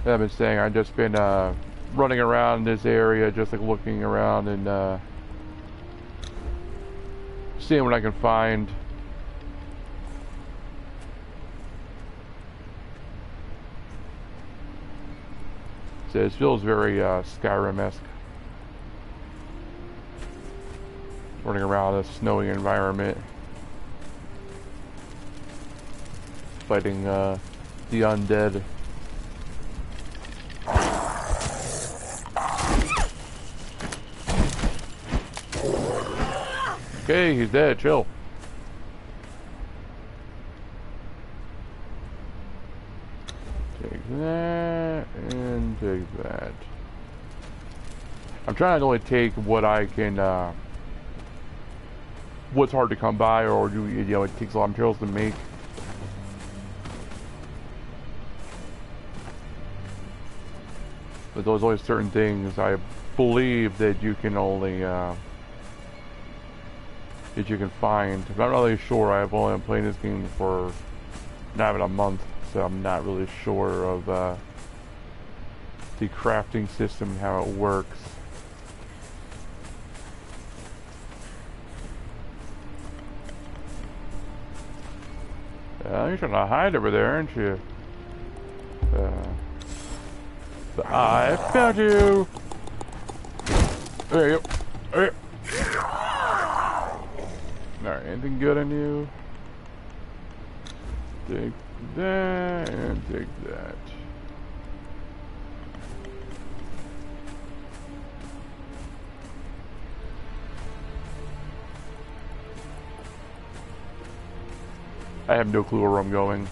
I've been saying I've just been running around this area, just like looking around and seeing what I can find. So it feels very Skyrim-esque. Running around a snowy environment, fighting the undead. Okay, he's dead. Chill. Take that and take that. I'm trying to only take what I can, what's hard to come by, or it takes a lot of materials to make. But there's always certain things I believe that you can only, that you can find. I'm not really sure. I've only been playing this game for not even a month, so I'm not really sure of the crafting system and how it works. You're trying to hide over there, aren't you? I found you! There you go. There you go. Alright, anything good on you? Take that and take that. I have no clue where I'm going.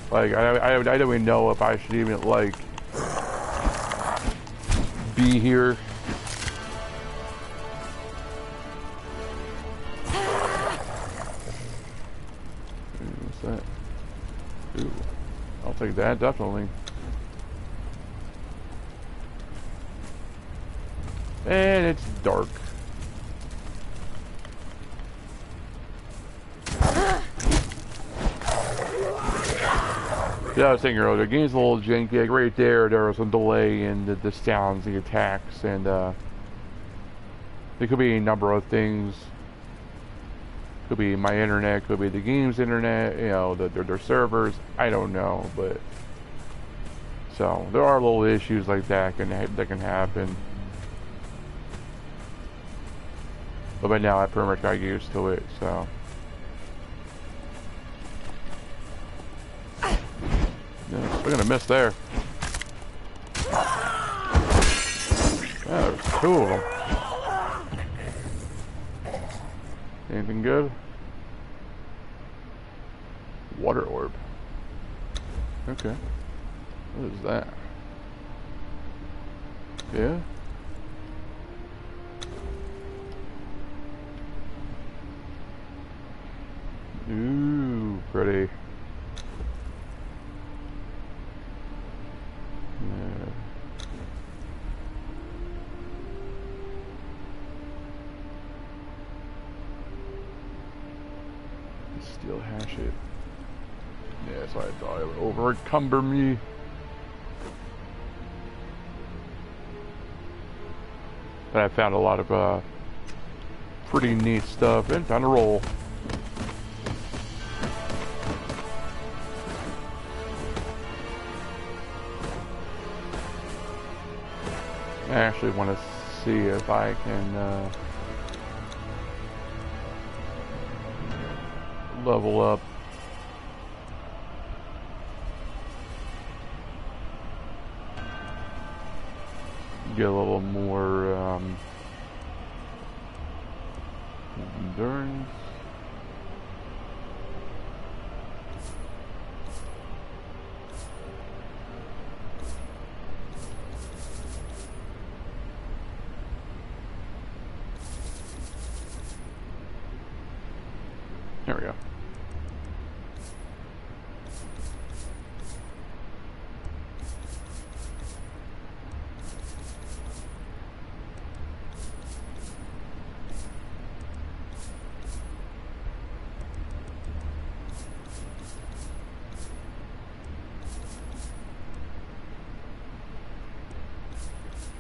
Like, I don't even know if I should even, like, be here. What's that? Ooh, I'll take that, definitely. And it's dark. Yeah, I was thinking earlier, the game's a little janky. Like right there, there was some delay in the sounds, the attacks, and there could be a number of things. Could be my internet, could be the game's internet, you know, their servers. I don't know, but so there are little issues like that that can happen. But by now, I pretty much got used to it. So. Yeah, we're gonna miss there. Yeah, there's 2 of them. Anything good? Water orb. Okay. What is that? Yeah? Ooh, pretty. Yeah. Steel hash it. Yeah, that's what I thought. It would over-encumber me. But I found a lot of pretty neat stuff. And time to roll. I actually want to see if I can level up. Get a little more endurance. There we go.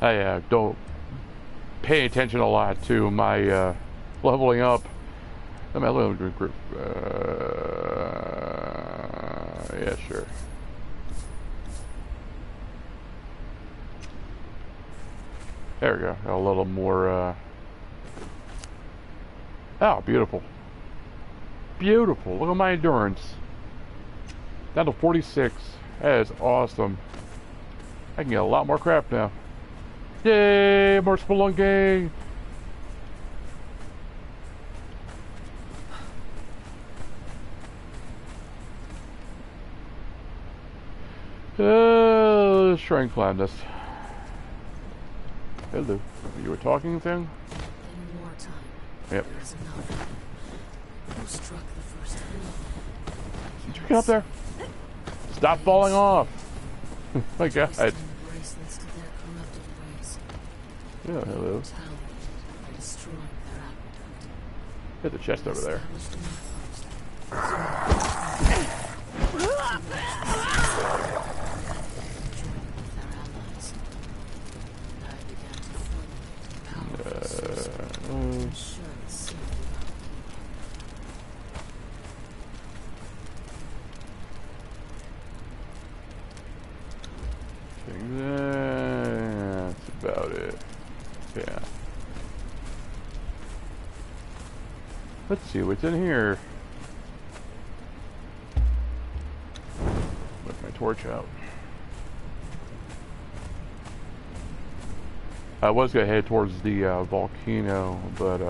I don't pay attention a lot to my leveling up. My leveling group. Yeah, sure. There we go. A little more. Oh, beautiful. Beautiful. Look at my endurance. Down to 46. That is awesome. I can get a lot more crap now. Yay! More spelunking! Let's try and climb this. Hello. You were talking thing? In wartime, yep. there's another. Who struck the first blow? Did you get up there? Stop falling off! My God. Bracelets to their corrupted ways. Yeah, hello. By destroying their aqueduct. Hit the chest over there. That's about it. Yeah. Let's see what's in here. With my torch out. I was gonna head towards the volcano, but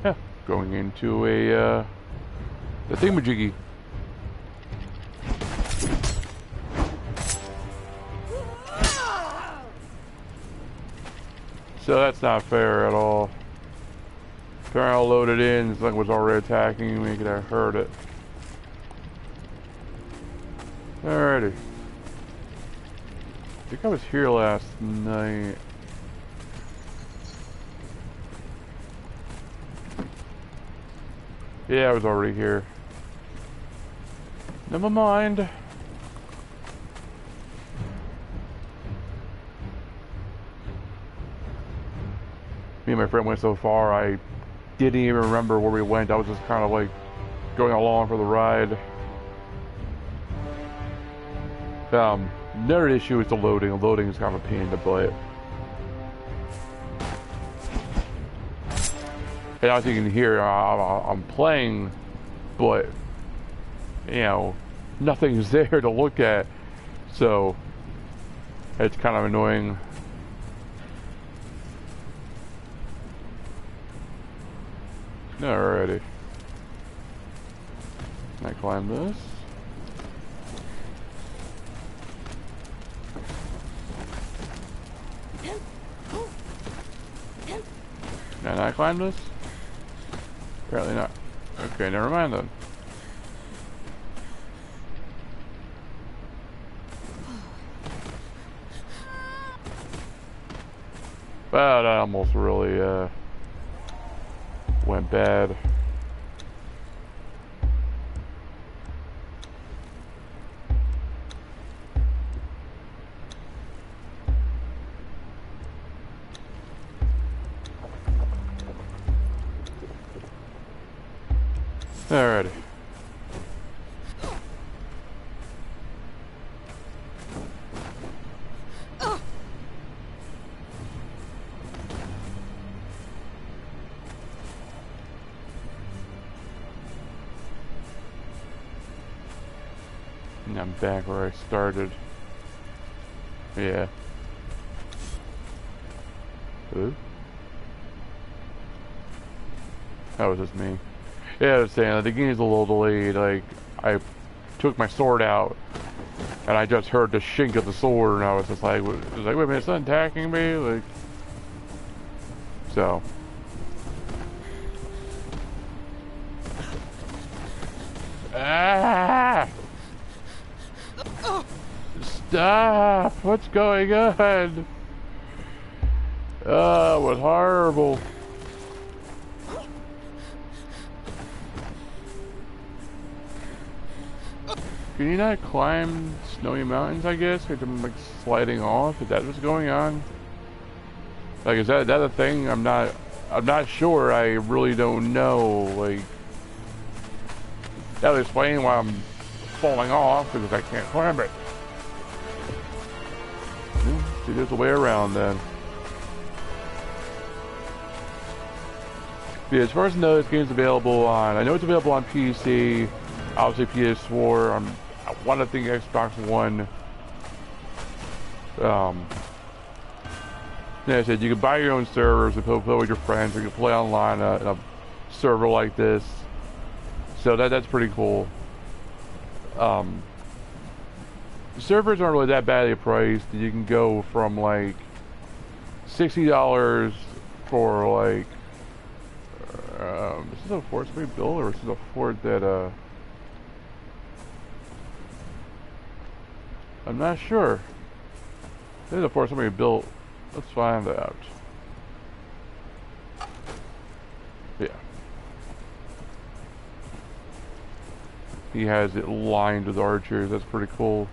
yeah, going into a the thingamajiggy. So that's not fair at all. Trying to load it in, something was already attacking me, could have heard it. Alrighty. I think I was here last night. Yeah, I was already here. Never mind. Me and my friend went so far, I didn't even remember where we went. I was just kind of like going along for the ride. Another issue is the loading. The loading is kind of a pain in the butt. And as you can hear, I'm playing, but, you know, nothing's there to look at. So, it's kind of annoying. Alrighty. Can I climb this? Can I climb this? Apparently not. Okay, never mind then. But that almost really went bad. Alrighty. And I'm back where I started. Yeah. Ooh. That was just me. Yeah, I was saying, like, the game's a little delayed. Like, I took my sword out, and I just heard the shink of the sword, and I was just like, wait a minute, it's not attacking me? Like, so. Ah! Stop! What's going on? Oh, it was horrible. Can you not climb snowy mountains, I guess? Like, I'm like sliding off? Is that what's going on? Like, is that a thing? I'm not sure. I really don't know. Like, that would explain why I'm falling off, because I can't climb it. See, there's a way around then. Yeah, as far as I know, this game's available on, I know it's available on PC, obviously PS4, I want to think Xbox One. Yeah, I said you can buy your own servers and play with your friends, or you can play online in a server like this. So that's pretty cool. The servers aren't really that badly priced. You can go from like $60 for like is this a fort we built, or is this a fort that I'm not sure. This is a fort somebody built. Let's find out. Yeah. He has it lined with archers. That's pretty cool.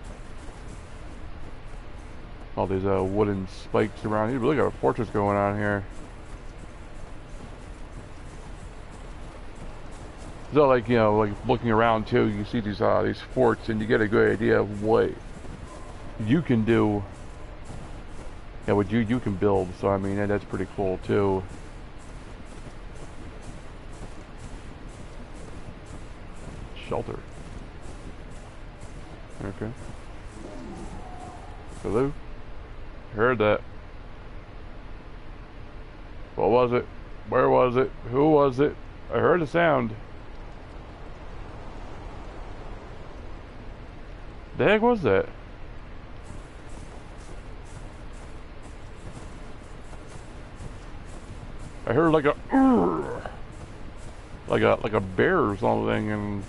All these wooden spikes around. You really got a fortress going on here. So, like, you know, like looking around too, you see these forts, and you get a good idea of what you can do. Yeah, what you can build. So I mean, that's pretty cool too. Shelter. Okay. Hello? Heard that. What was it? Where was it? Who was it? I heard a sound. The heck was that? I heard like a like a bear or something, and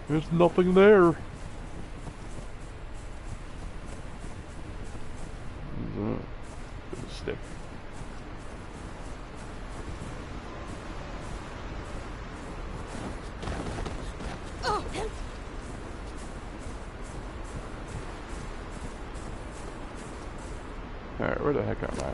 there's nothing there. There's a stick. Where the heck am I?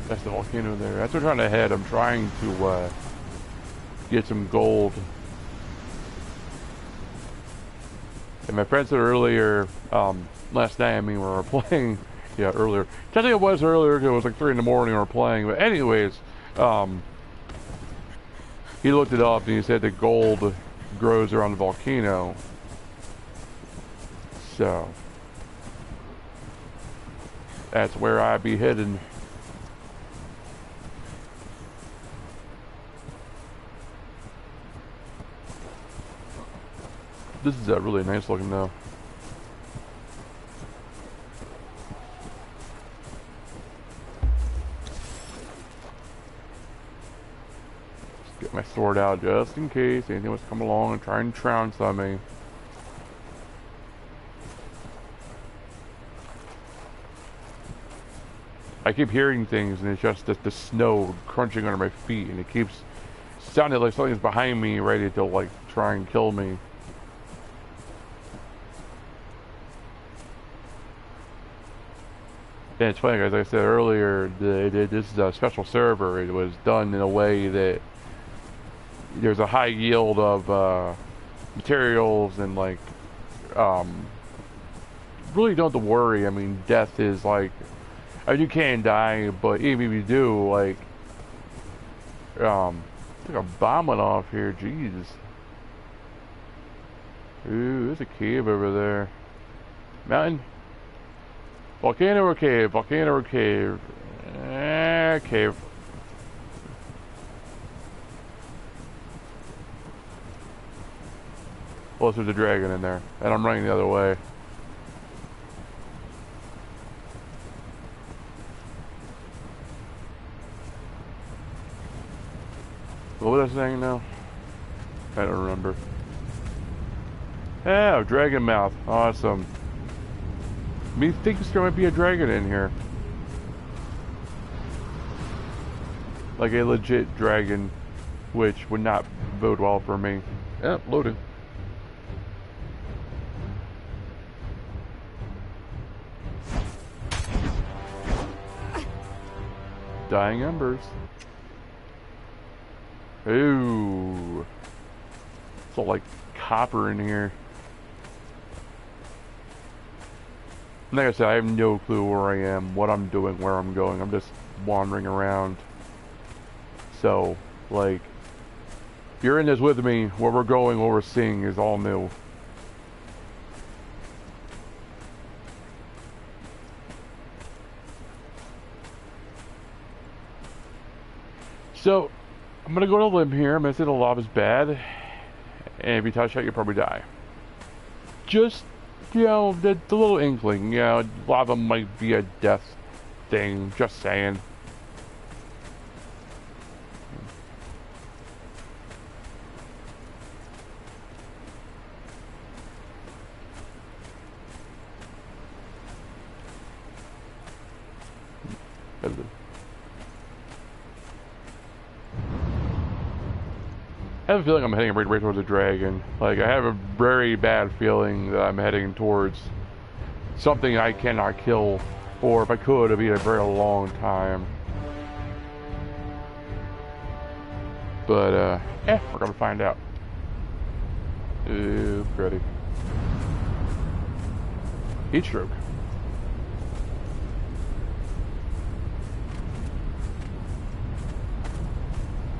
That's the volcano there. That's where I'm trying to head. I'm trying to get some gold. And my friend said earlier, last night, I mean, we were playing, yeah, earlier. Technically it was earlier because it was like 3 in the morning we were playing. But anyways, he looked it up and he said that gold grows around the volcano. So, that's where I'd be heading. This is really nice looking though. Just get my sword out just in case anything was to come along and try and trounce on me. I keep hearing things and it's just the snow crunching under my feet and it keeps sounding like something's behind me ready to like try and kill me. And it's funny, as I said earlier, this is a special server. It was done in a way that there's a high yield of materials and like really don't have to worry. I mean, death is like, I mean, you can die, but even if you do, like, it's like a bomb went off here. Jeez. Ooh, there's a cave over there. Mountain. Volcano or cave? Volcano or cave? Cave. Plus there's a dragon in there. And I'm running the other way. What was I saying now? I don't remember. Oh, dragon mouth. Awesome. Methinks there might be a dragon in here. Like a legit dragon, which would not bode well for me. Yep, loaded. Dying embers. Ooh. It's all like copper in here. Like I said, I have no clue where I am, what I'm doing, where I'm going. I'm just wandering around. So, like, if you're in this with me, where we're going, what we're seeing is all new. So, I'm gonna go on a limb here. I'm gonna say the lava's bad. And if you touch that, you'll probably die. Just, you know, the little inkling, you know, lava might be a death thing, just saying. I have a feeling I'm heading right towards a dragon. Like, I have a very bad feeling that I'm heading towards something I cannot kill, or if I could, it'd be a very long time. But, we're gonna find out. Ooh, pretty. Heat stroke.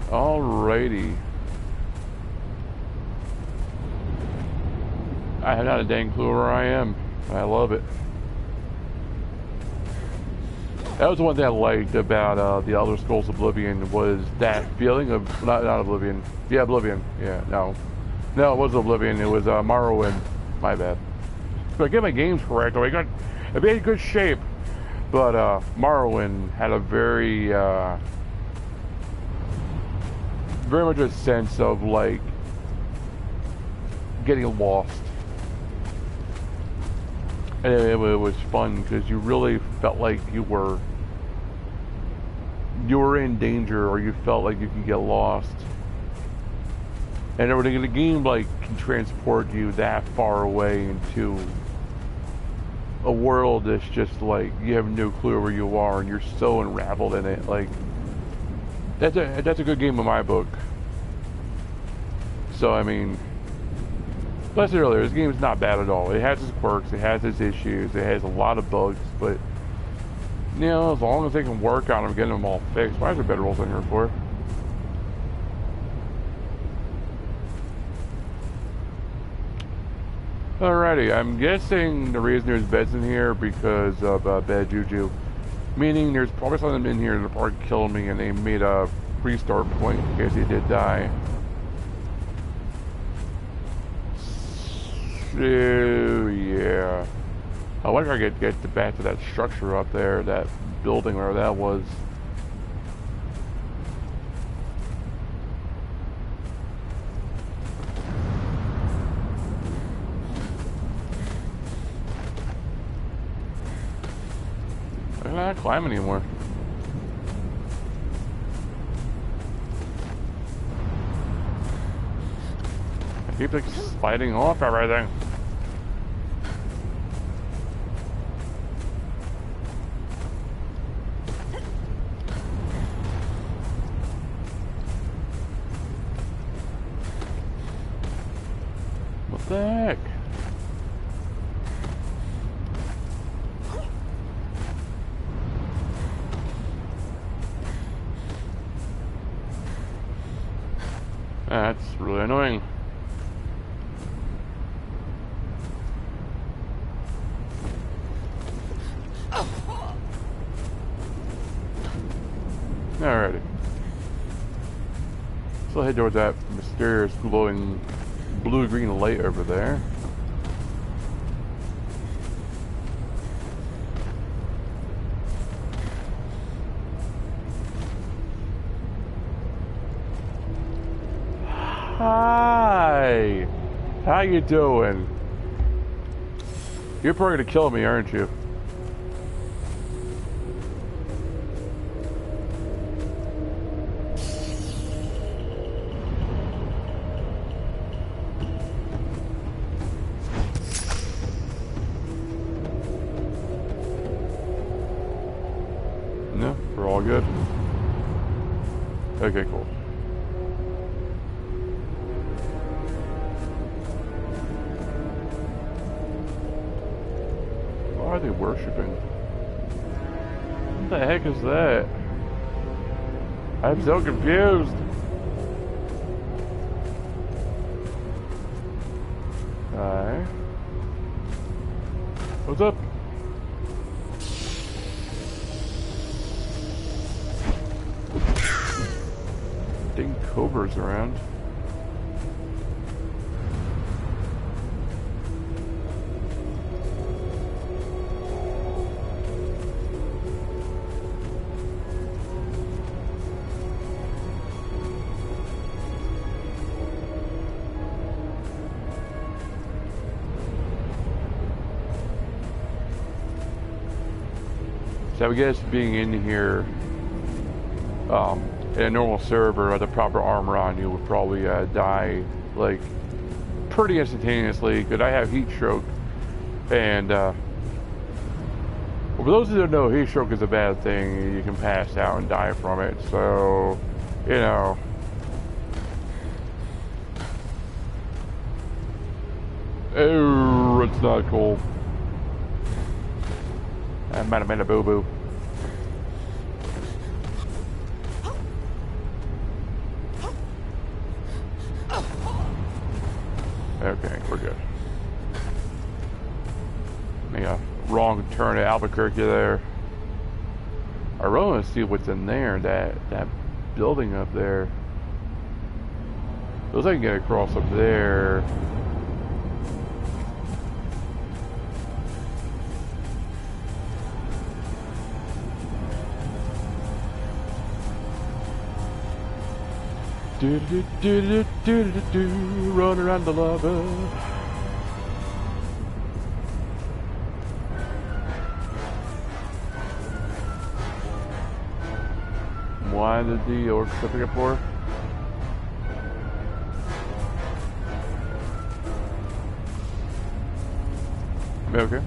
Alrighty. I have not a dang clue where I am. I love it. That was the one thing I liked about the Elder Scrolls Oblivion, was that feeling of, not Oblivion. Yeah, Oblivion. Yeah, no. No, it wasn't Oblivion. It was Morrowind. My bad. So I get my games correct. I got a very good shape. But Morrowind had a very much a sense of like getting lost. And it was fun because you really felt like you were in danger, or you felt like you could get lost. And everything in the game like can transport you that far away into a world that's just like you have no clue where you are and you're so unraveled in it. Like that's a good game in my book. So I mean, like I said earlier, this game is not bad at all. It has its quirks, it has its issues, it has a lot of bugs, but you know, as long as they can work on them, getting them all fixed. Why is there bedrolls in here for? Alrighty, I'm guessing the reason there's beds in here because of bad juju. Meaning there's probably something in here that probably killed me and they made a restart point in case he did die. So, yeah. I wonder if I could get back to that structure up there, that building, wherever that was. I cannot climb anymore. I keep like sliding off everything. What the heck? That's really annoying. Alrighty. So I'll head towards that mysterious glowing blue-green light over there. Hi! How you doing? You're probably gonna kill me, aren't you? No, we're all good. Okay, cool. Why are they worshiping? What the heck is that? I'm so confused. Hi. What's up? Dang cobras around. So I guess being in here in a normal server with the proper armor on, you would probably die like pretty instantaneously because I have heat stroke. And well, for those who don't know, heat stroke is a bad thing. You can pass out and die from it. So, you know. Oh, it's not cool. I might have made a boo-boo. Okay, we're good. Make a wrong turn at Albuquerque there. I really want to see what's in there, that building up there. Looks like I can get across up there. Do do do do do do do, run around the lava. Why did the orcs pick up for? Okay.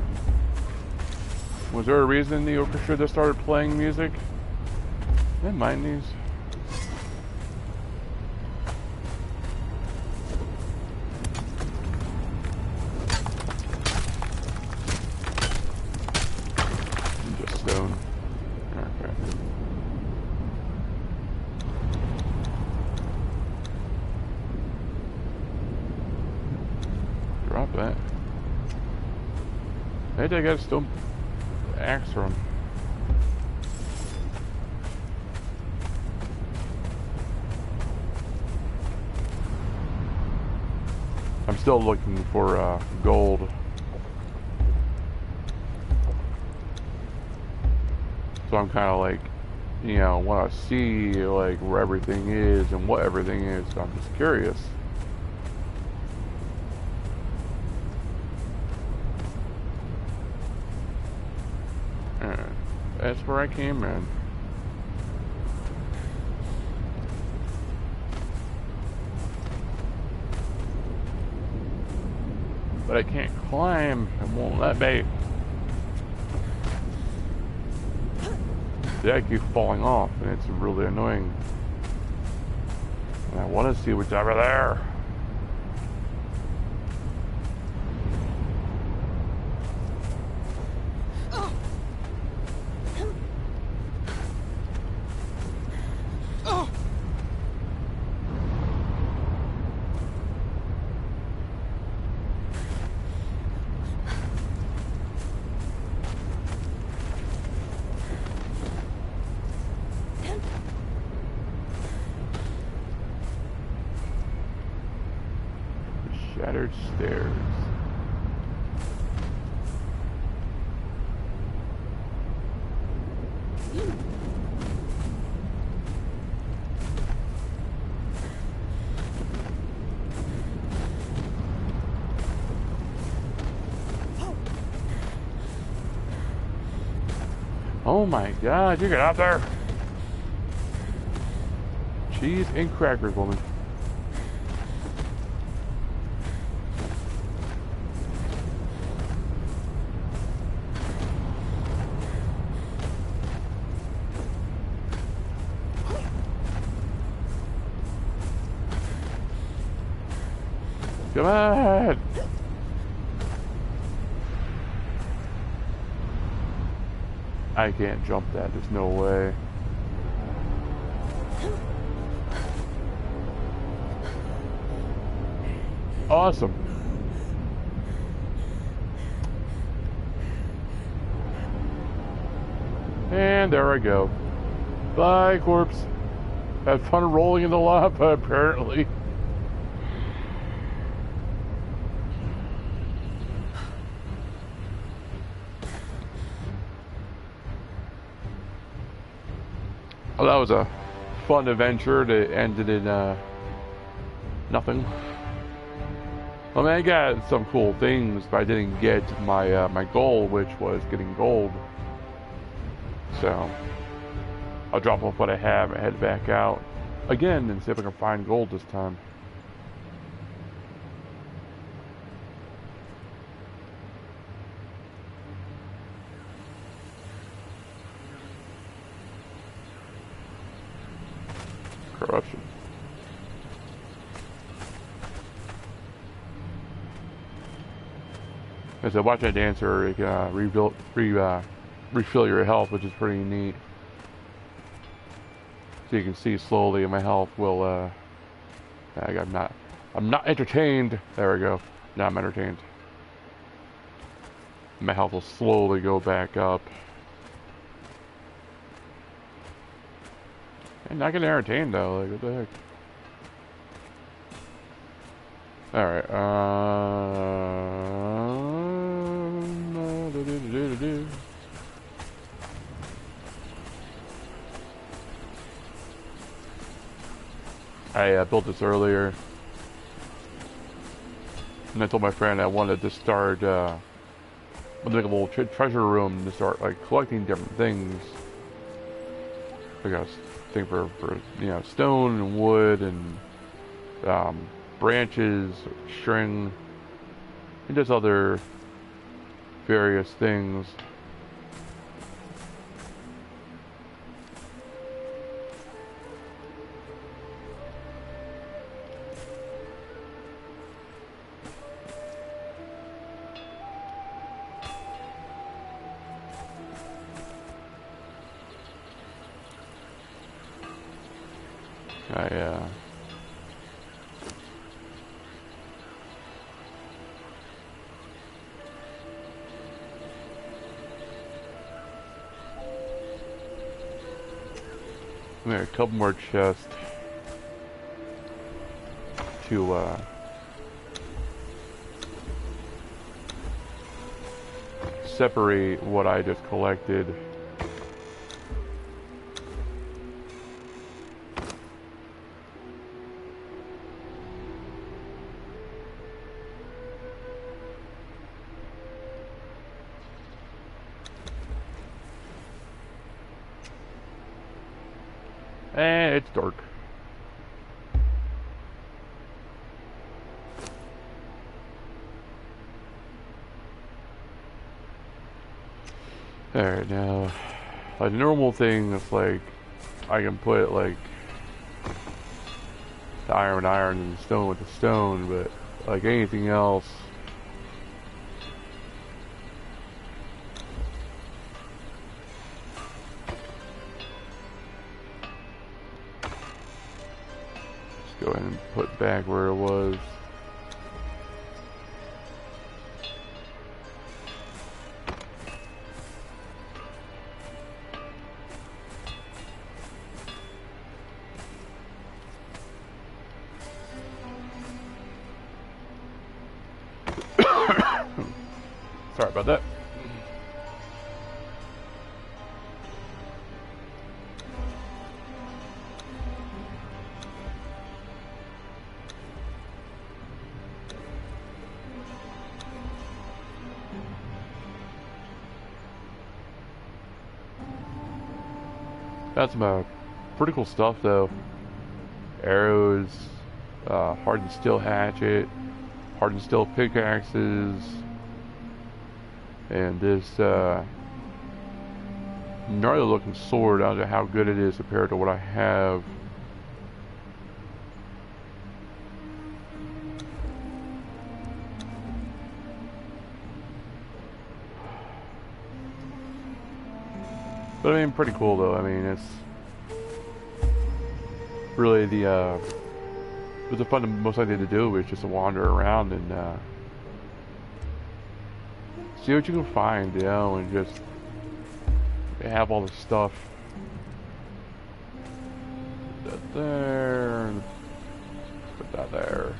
Was there a reason the orchestra just started playing music? I didn't mind these. Just stone. Okay. Drop that. Maybe I got a stone axe from. I'm still looking for gold. So I'm kind of like, you know, want to see like where everything is and what everything is. So I'm just curious. That's where I came in. But I can't climb. It won't let me. I keep falling off, and it's really annoying. And I want to see what's over there. Shattered stairs. Oh my God, you get out there! Cheese and crackers, woman. Come on! I can't jump that, there's no way. Awesome. And there I go. Bye, corpse. Had fun rolling in the lava, apparently. Well, that was a fun adventure that ended in nothing. I mean, I got some cool things, but I didn't get my my goal, which was getting gold. So I'll drop off what I have and head back out again and see if I can find gold this time. Corruption. As I watch that dancer, you can refill your health, which is pretty neat. So you can see slowly my health will. I'm not entertained. There we go. Now I'm entertained. My health will slowly go back up. I'm not getting entertained though. Like what the heck? All right. I built this earlier, and I told my friend I wanted to start make a little treasure room to start like collecting different things. I got a thing for you know stone and wood and branches, string, and just other various things. There, a couple more chests to separate what I just collected. It's dark. Alright, now, like normal thing is like, I can put like the iron with iron and the stone with the stone, but like anything else, go ahead and put back where it was. Sorry about that. That's some pretty cool stuff though. Arrows, hardened steel hatchet, hardened steel pickaxes, and this gnarly looking sword. I don't know how good it is compared to what I have. But I mean, pretty cool though. I mean, it's really the most I did to do is just to wander around and see what you can find, you know, and just have all the stuff. Put that there, and put that there.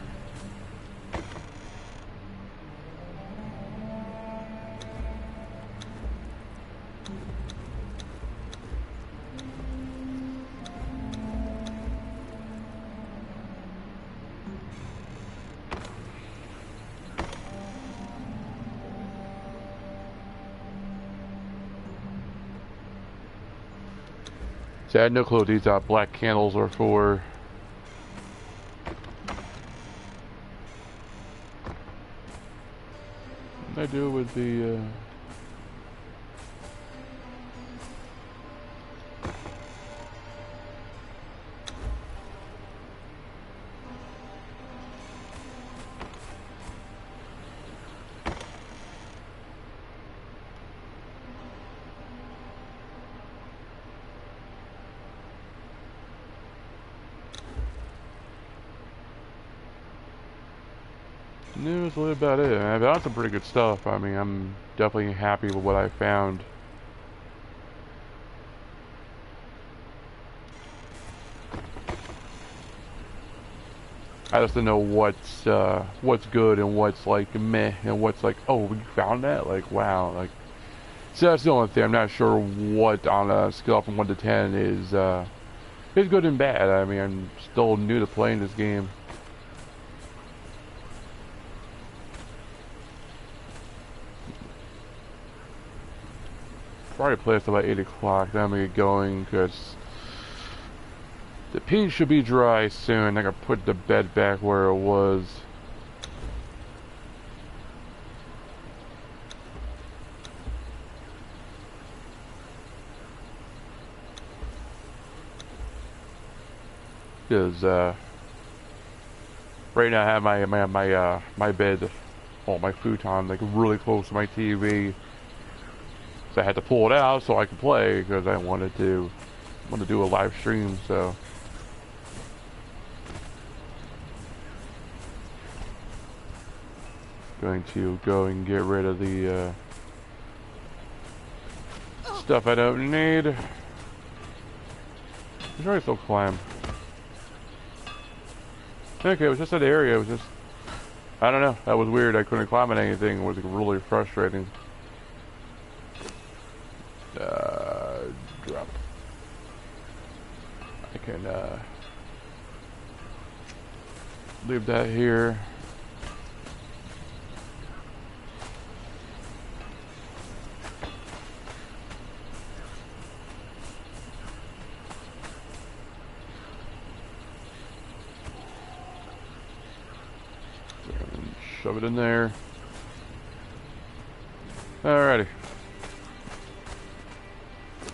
See, I had no clue what these black candles are for. What did I do with the No, that's really about it. I mean, that's some pretty good stuff. I mean, I'm definitely happy with what I found. I just don't know what's good and what's like meh and what's like, oh, you found that? Like, wow. Like, so that's the only thing. I'm not sure what on a scale from 1 to 10 is good and bad. I mean, I'm still new to playing this game. Probably play this about 8 o'clock, then I'm gonna get going because the paint should be dry soon. I can put the bed back where it was. Because right now I have my bed, well, my futon, like really close to my TV. So I had to pull it out so I could play because I wanted to do a live stream. So going to go and get rid of the stuff I don't need. I should probably still climb. Okay, it was just that area. It was just, I don't know. That was weird. I couldn't climb on anything. It was really frustrating. Drop. I can leave that here. Shove it in there. Alrighty.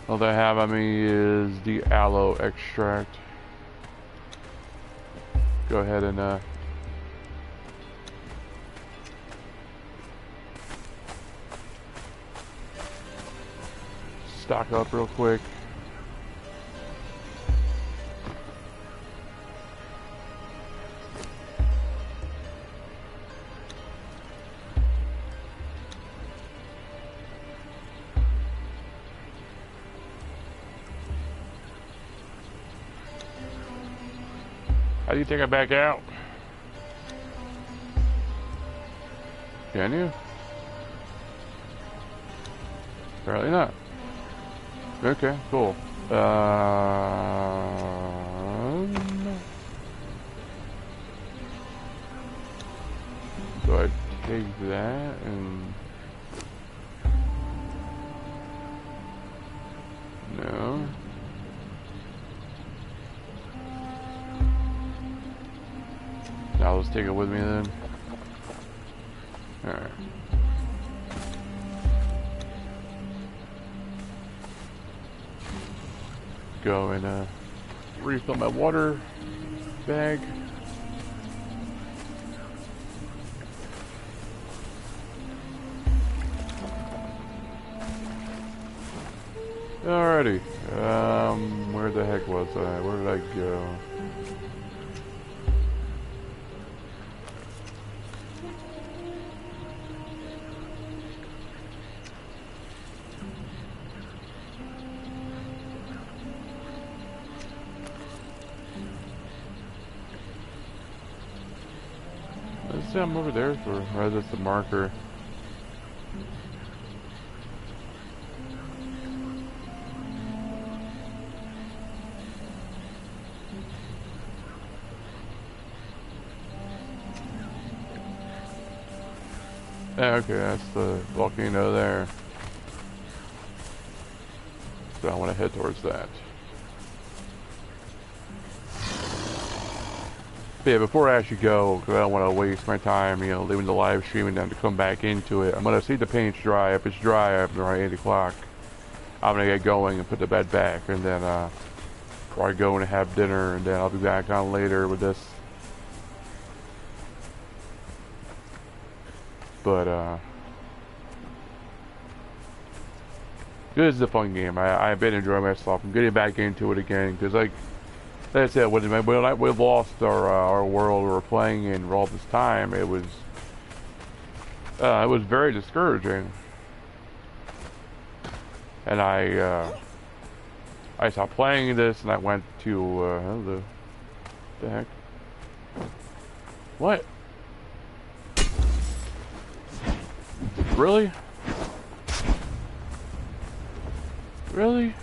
All they have on me is the aloe extract. Go ahead and stock up real quick. How do you take it back out? Can you? Apparently not. Okay, cool. Do I take that and... No. Now let's take it with me then. Alright. Go and refill my water bag. Alrighty. Where the heck was I? Where did I go? Let's see, I'm over there for, or is this the marker? Yeah, okay, that's the volcano there. So I want to head towards that. But yeah, before I actually go, because I don't want to waste my time, you know, leaving the live stream and then to come back into it, I'm going to see the paint's dry. If it's dry after around 8 o'clock, I'm going to get going and put the bed back, and then probably go and have dinner, and then I'll be back on later with this. But, this is a fun game. I've been enjoying myself. I'm getting back into it again, because like I said, when we lost our world we were playing in all this time, it was very discouraging. And I stopped playing this, and I went to the heck? What? Really? Really?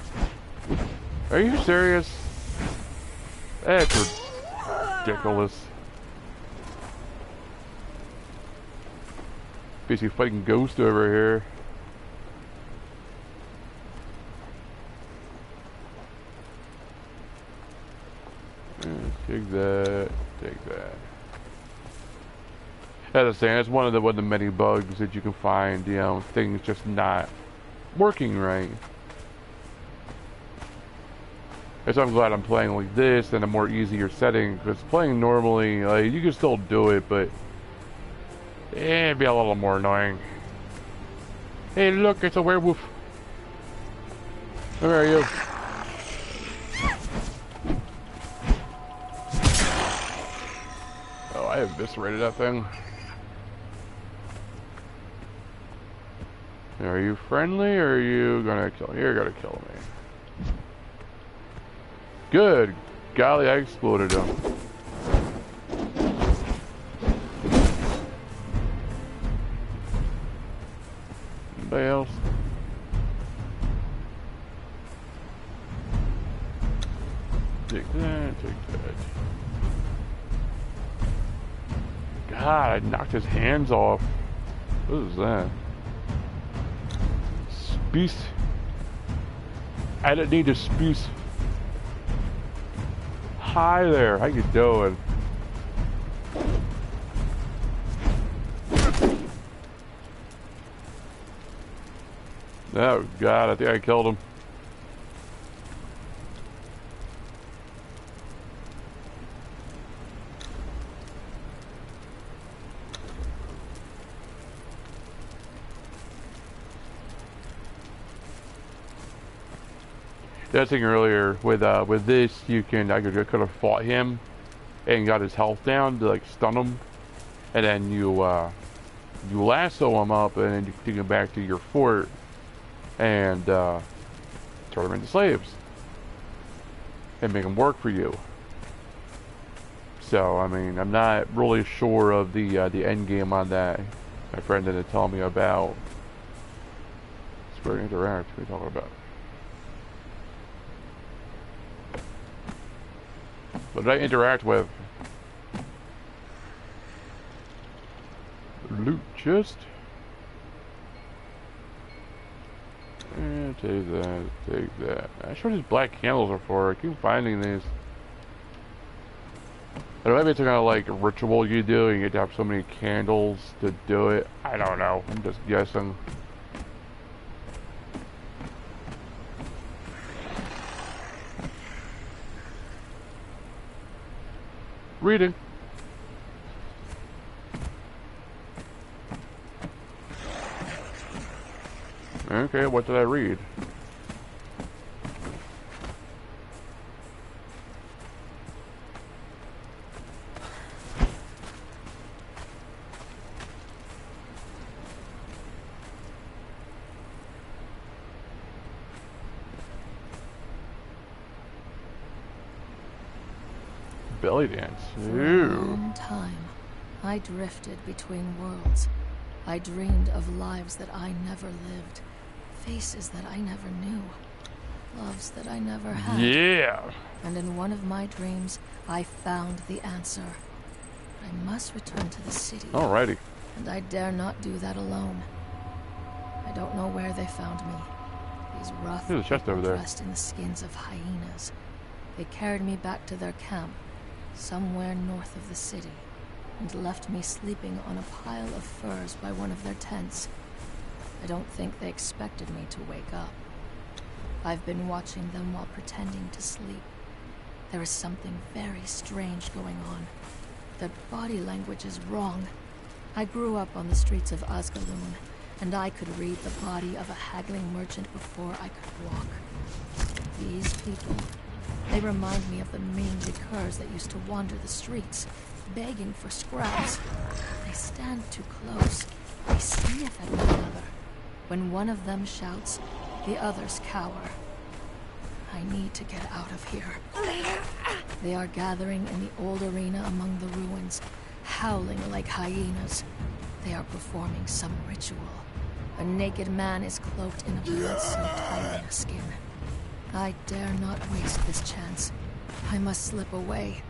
Are you serious? That's ridiculous. Basically fighting ghost over here. Take that. Take that. As I say, it's one of the many bugs that you can find. You know, things just not working right. And so I'm glad I'm playing like this in a more easier setting, because playing normally, like, you can still do it, but it'd be a little more annoying. Hey, look, it's a werewolf. Where are you? Oh, I eviscerated that thing. Are you friendly, or are you gonna kill me? You're gonna kill me. Good golly, I exploded him. Anybody else? Take that, take that. God, I knocked his hands off. What is that? Beast. I didn't need to speak. Hi there, how you doing? Oh God, I think I killed him. That thing earlier with this, I could have fought him and got his health down to like stun him, and then you lasso him up and then you take him back to your fort and turn them into slaves and make them work for you. So I mean, I'm not really sure of the end game on that. My friend didn't tell me about. Square interact. What are you talking about? What did I interact with? Loot chest. Take that, take that. I'm sure these black candles are for. I keep finding these. I don't know, maybe it's a kind of like ritual you do, and you get to have so many candles to do it. I don't know. I'm just guessing. Reading. Okay, what did I read? Belly dance. For a long time, I drifted between worlds. I dreamed of lives that I never lived, faces that I never knew, loves that I never had. Yeah. And in one of my dreams, I found the answer. I must return to the city. Alrighty. And I dare not do that alone. I don't know where they found me. These rough There's a chest over there. dressed in the skins of hyenas. They carried me back to their camp, somewhere north of the city, and left me sleeping on a pile of furs by one of their tents. I don't think they expected me to wake up. I've been watching them while pretending to sleep. There is something very strange going on. Their body language is wrong. I grew up on the streets of Asgaloon, and I could read the body of a haggling merchant before I could walk. These people, they remind me of the mangy curs that used to wander the streets, begging for scraps. They stand too close. They sniff at one another. When one of them shouts, the others cower. I need to get out of here. They are gathering in the old arena among the ruins, howling like hyenas. They are performing some ritual. A naked man is cloaked in a blood-soaked hyena skin. I dare not waste this chance. I must slip away.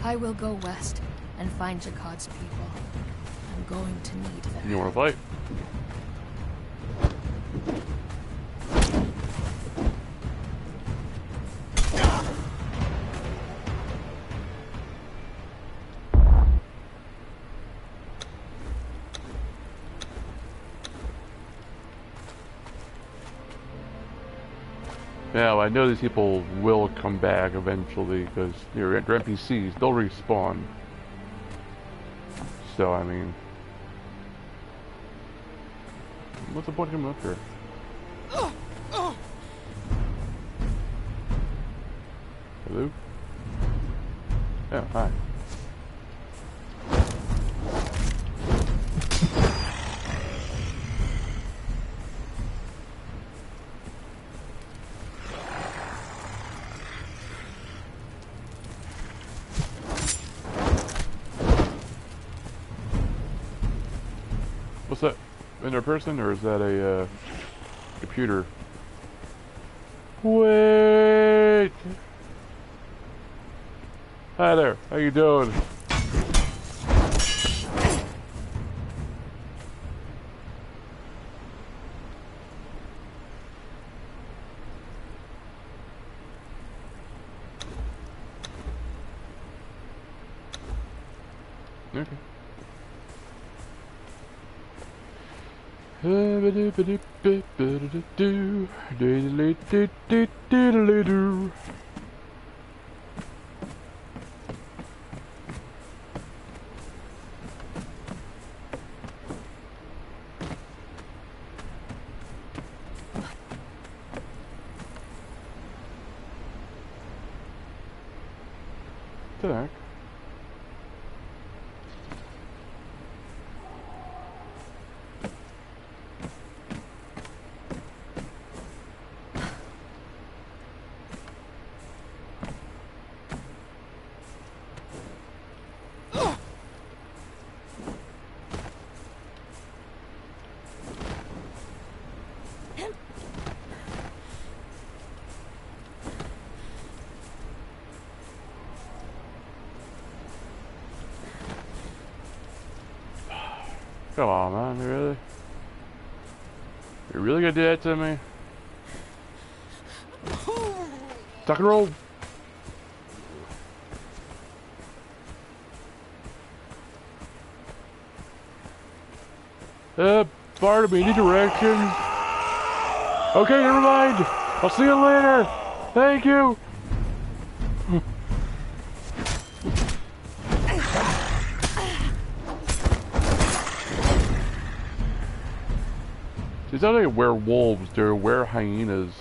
I will go west and find Jakad's people. I'm going to need them. You want to fight? Now, I know these people will come back eventually, because they're NPCs, they'll respawn. So, I mean... What's the point of coming up here? Hello? Oh, hi. What's that? Another person, or is that a computer? Wait! Hi there, how you doing? Okay. Tak. Come on, man, really? You're really gonna do that to me? Tuck and roll! Pardon me, any directions? Okay, never mind! I'll see you later! Thank you! It's not like werewolves, they're were-hyenas.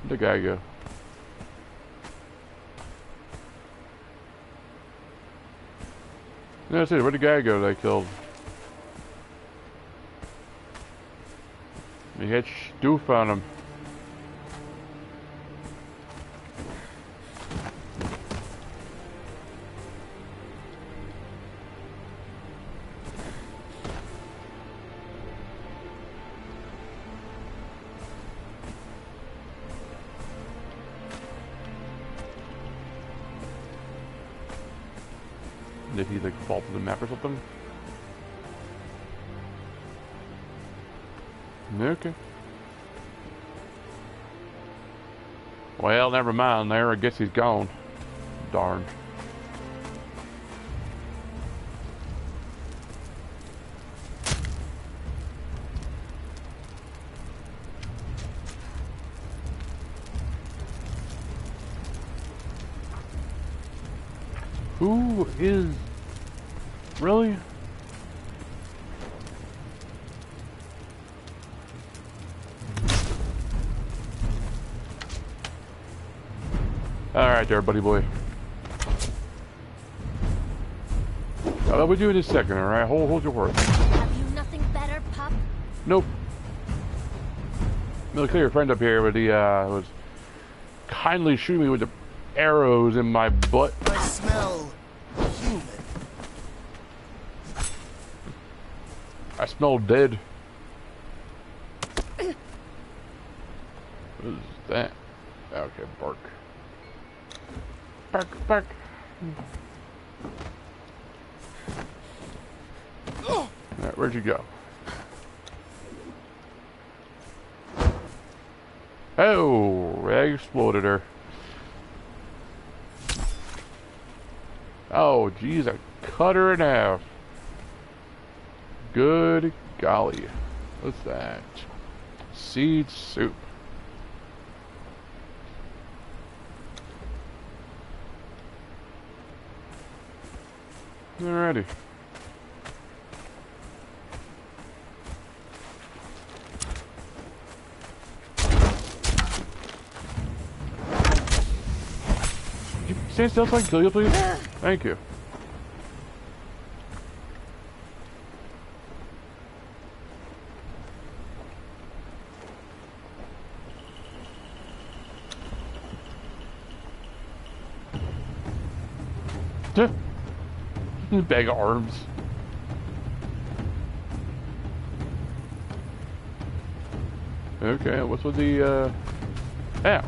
Where'd the guy go? No, that's it. Where'd the guy go that I killed? He had stoof on him. Did he like fall to the map or something? Okay. Well, never mind there. I guess he's gone. Darn. Who is... Really? Alright there, buddy boy. I'll be doing this second, alright? Hold your horse. Have you nothing better, pup? Nope. Look, your friend up here, but he was kindly shooting me with the arrows in my butt. I smell human. I smell dead. What is that? Okay, bark. Bark, bark. Alright, where'd you go? Oh, I exploded her. Oh, geez, I cut her in half. Good golly. What's that? Seed soup. Alrighty. Can you stand still so I can kill you, please? Thank you. Bag of arms. Okay, what's with the, yeah.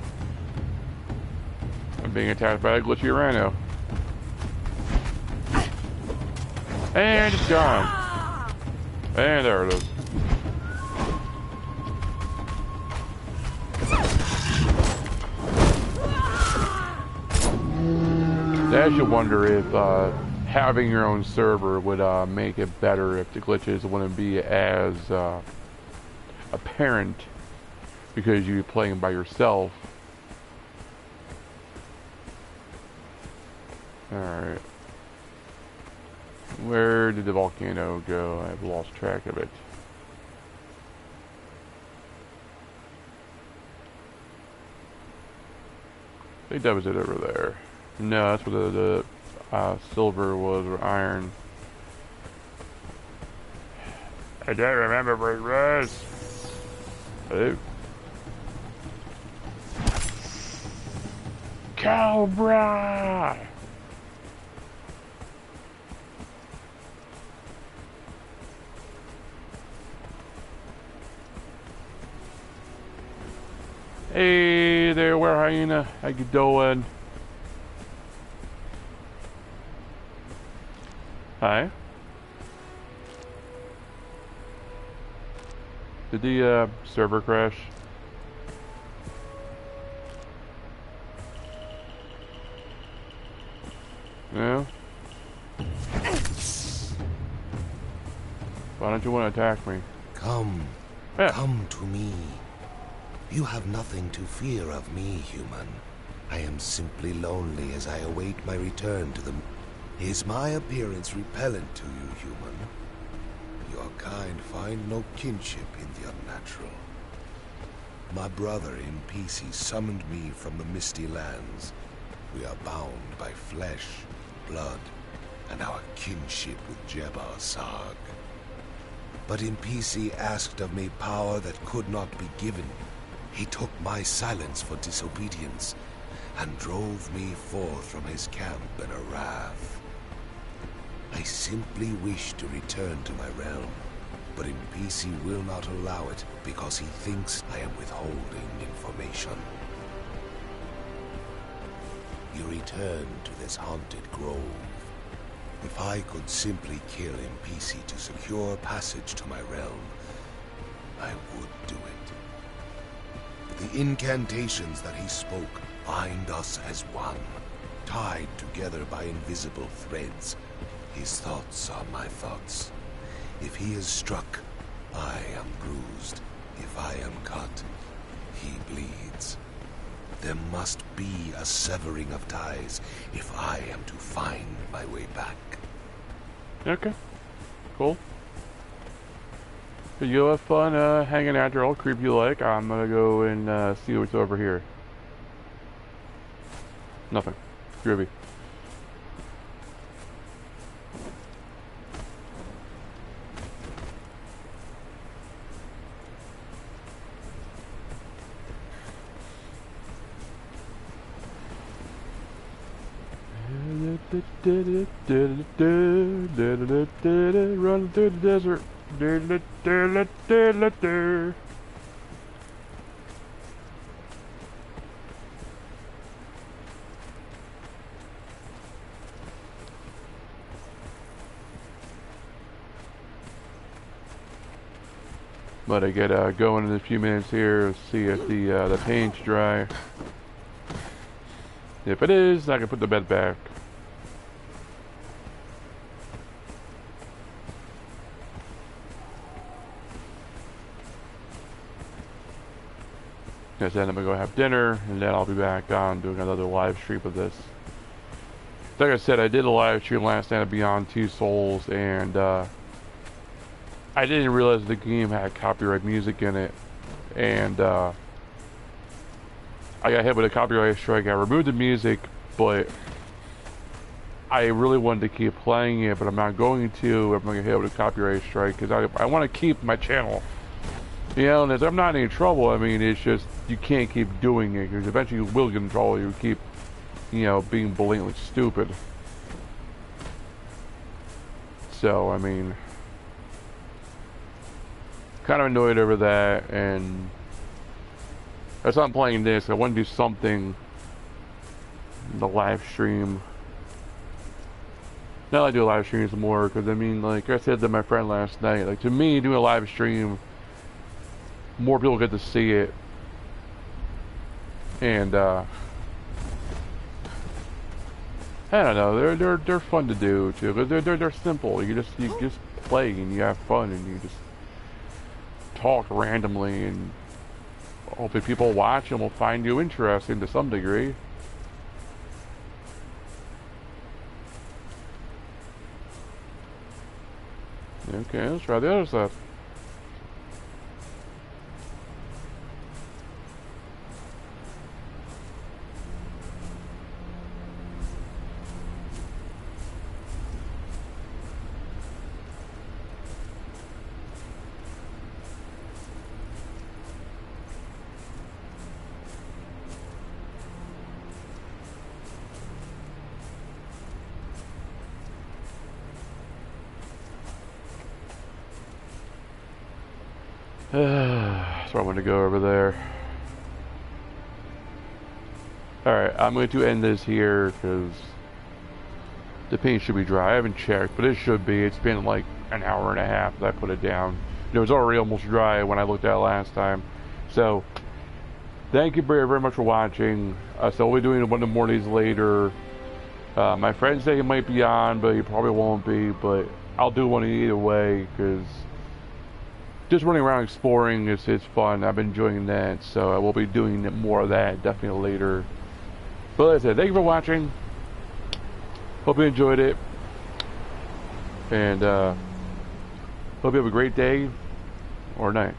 I'm being attacked by a glitchy rhino. And it's gone. And there it is. I should wonder if, having your own server would make it better if the glitches wouldn't be as apparent because you're playing by yourself. Alright. Where did the volcano go? I've lost track of it. I think that was it over there. No, that's where the silver was, or iron. I don't remember where it was. Hello? Cobra! Hey there, where hyena? How you doing? Hi. Did the server crash? No? Why don't you want to attack me? Come. Yeah. Come to me. You have nothing to fear of me, human. I am simply lonely as I await my return to the... Is my appearance repellent to you, human? Your kind find no kinship in the unnatural. My brother in Pieces summoned me from the misty lands. We are bound by flesh, blood, and our kinship with Jebbar Sarg. But in Pieces asked of me power that could not be given. He took my silence for disobedience, and drove me forth from his camp in a wrath. I simply wish to return to my realm, but NPC will not allow it because he thinks I am withholding information. You return to this haunted grove. If I could simply kill NPC to secure passage to my realm, I would do it. But the incantations that he spoke bind us as one, tied together by invisible threads. His thoughts are my thoughts. If he is struck, I am bruised. If I am cut, he bleeds. There must be a severing of ties if I am to find my way back. Okay. Cool. So you have fun hanging out there, all creepy like. I'm gonna go and see what's over here. Nothing. Groovy. Run through the desert. But I get going in a few minutes here, see if the paint's dry. If it is, I can put the bed back. I said I'm gonna go have dinner, and then I'll be back on doing another live stream of this. Like I said, I did a live stream last night of Beyond Two Souls, and I didn't realize the game had copyright music in it, and I got hit with a copyright strike. I removed the music, but I really wanted to keep playing it, but I'm not going to. I'm going to hit with a copyright strike because I want to keep my channel. You know, and I'm not in any trouble. I mean, it's just you can't keep doing it because eventually you will get in trouble. You keep, you know, being blatantly stupid. So, I mean, kind of annoyed over that, and as I'm playing this, I want to do something in the live stream. Now I do live streams more, because I mean, like I said to my friend last night, like to me, doing a live stream, more people get to see it, and I don't know, they're fun to do too, because they're simple. You just play and you have fun and you just talk randomly, and hopefully people watch and will find you interesting to some degree. Okay, let's try the other side. So I'm going to go over there. Alright, I'm going to end this here because the paint should be dry. I haven't checked, but it should be. It's been like an hour and a half that I put it down. It was already almost dry when I looked at it last time. So, thank you very, very much for watching. So we'll be doing one more days later. My friend said he might be on, but he probably won't be. But I'll do one either way because just running around exploring is fun. I've been enjoying that, so I will be doing more of that definitely later. But like I said, thank you for watching. Hope you enjoyed it, and hope you have a great day or night.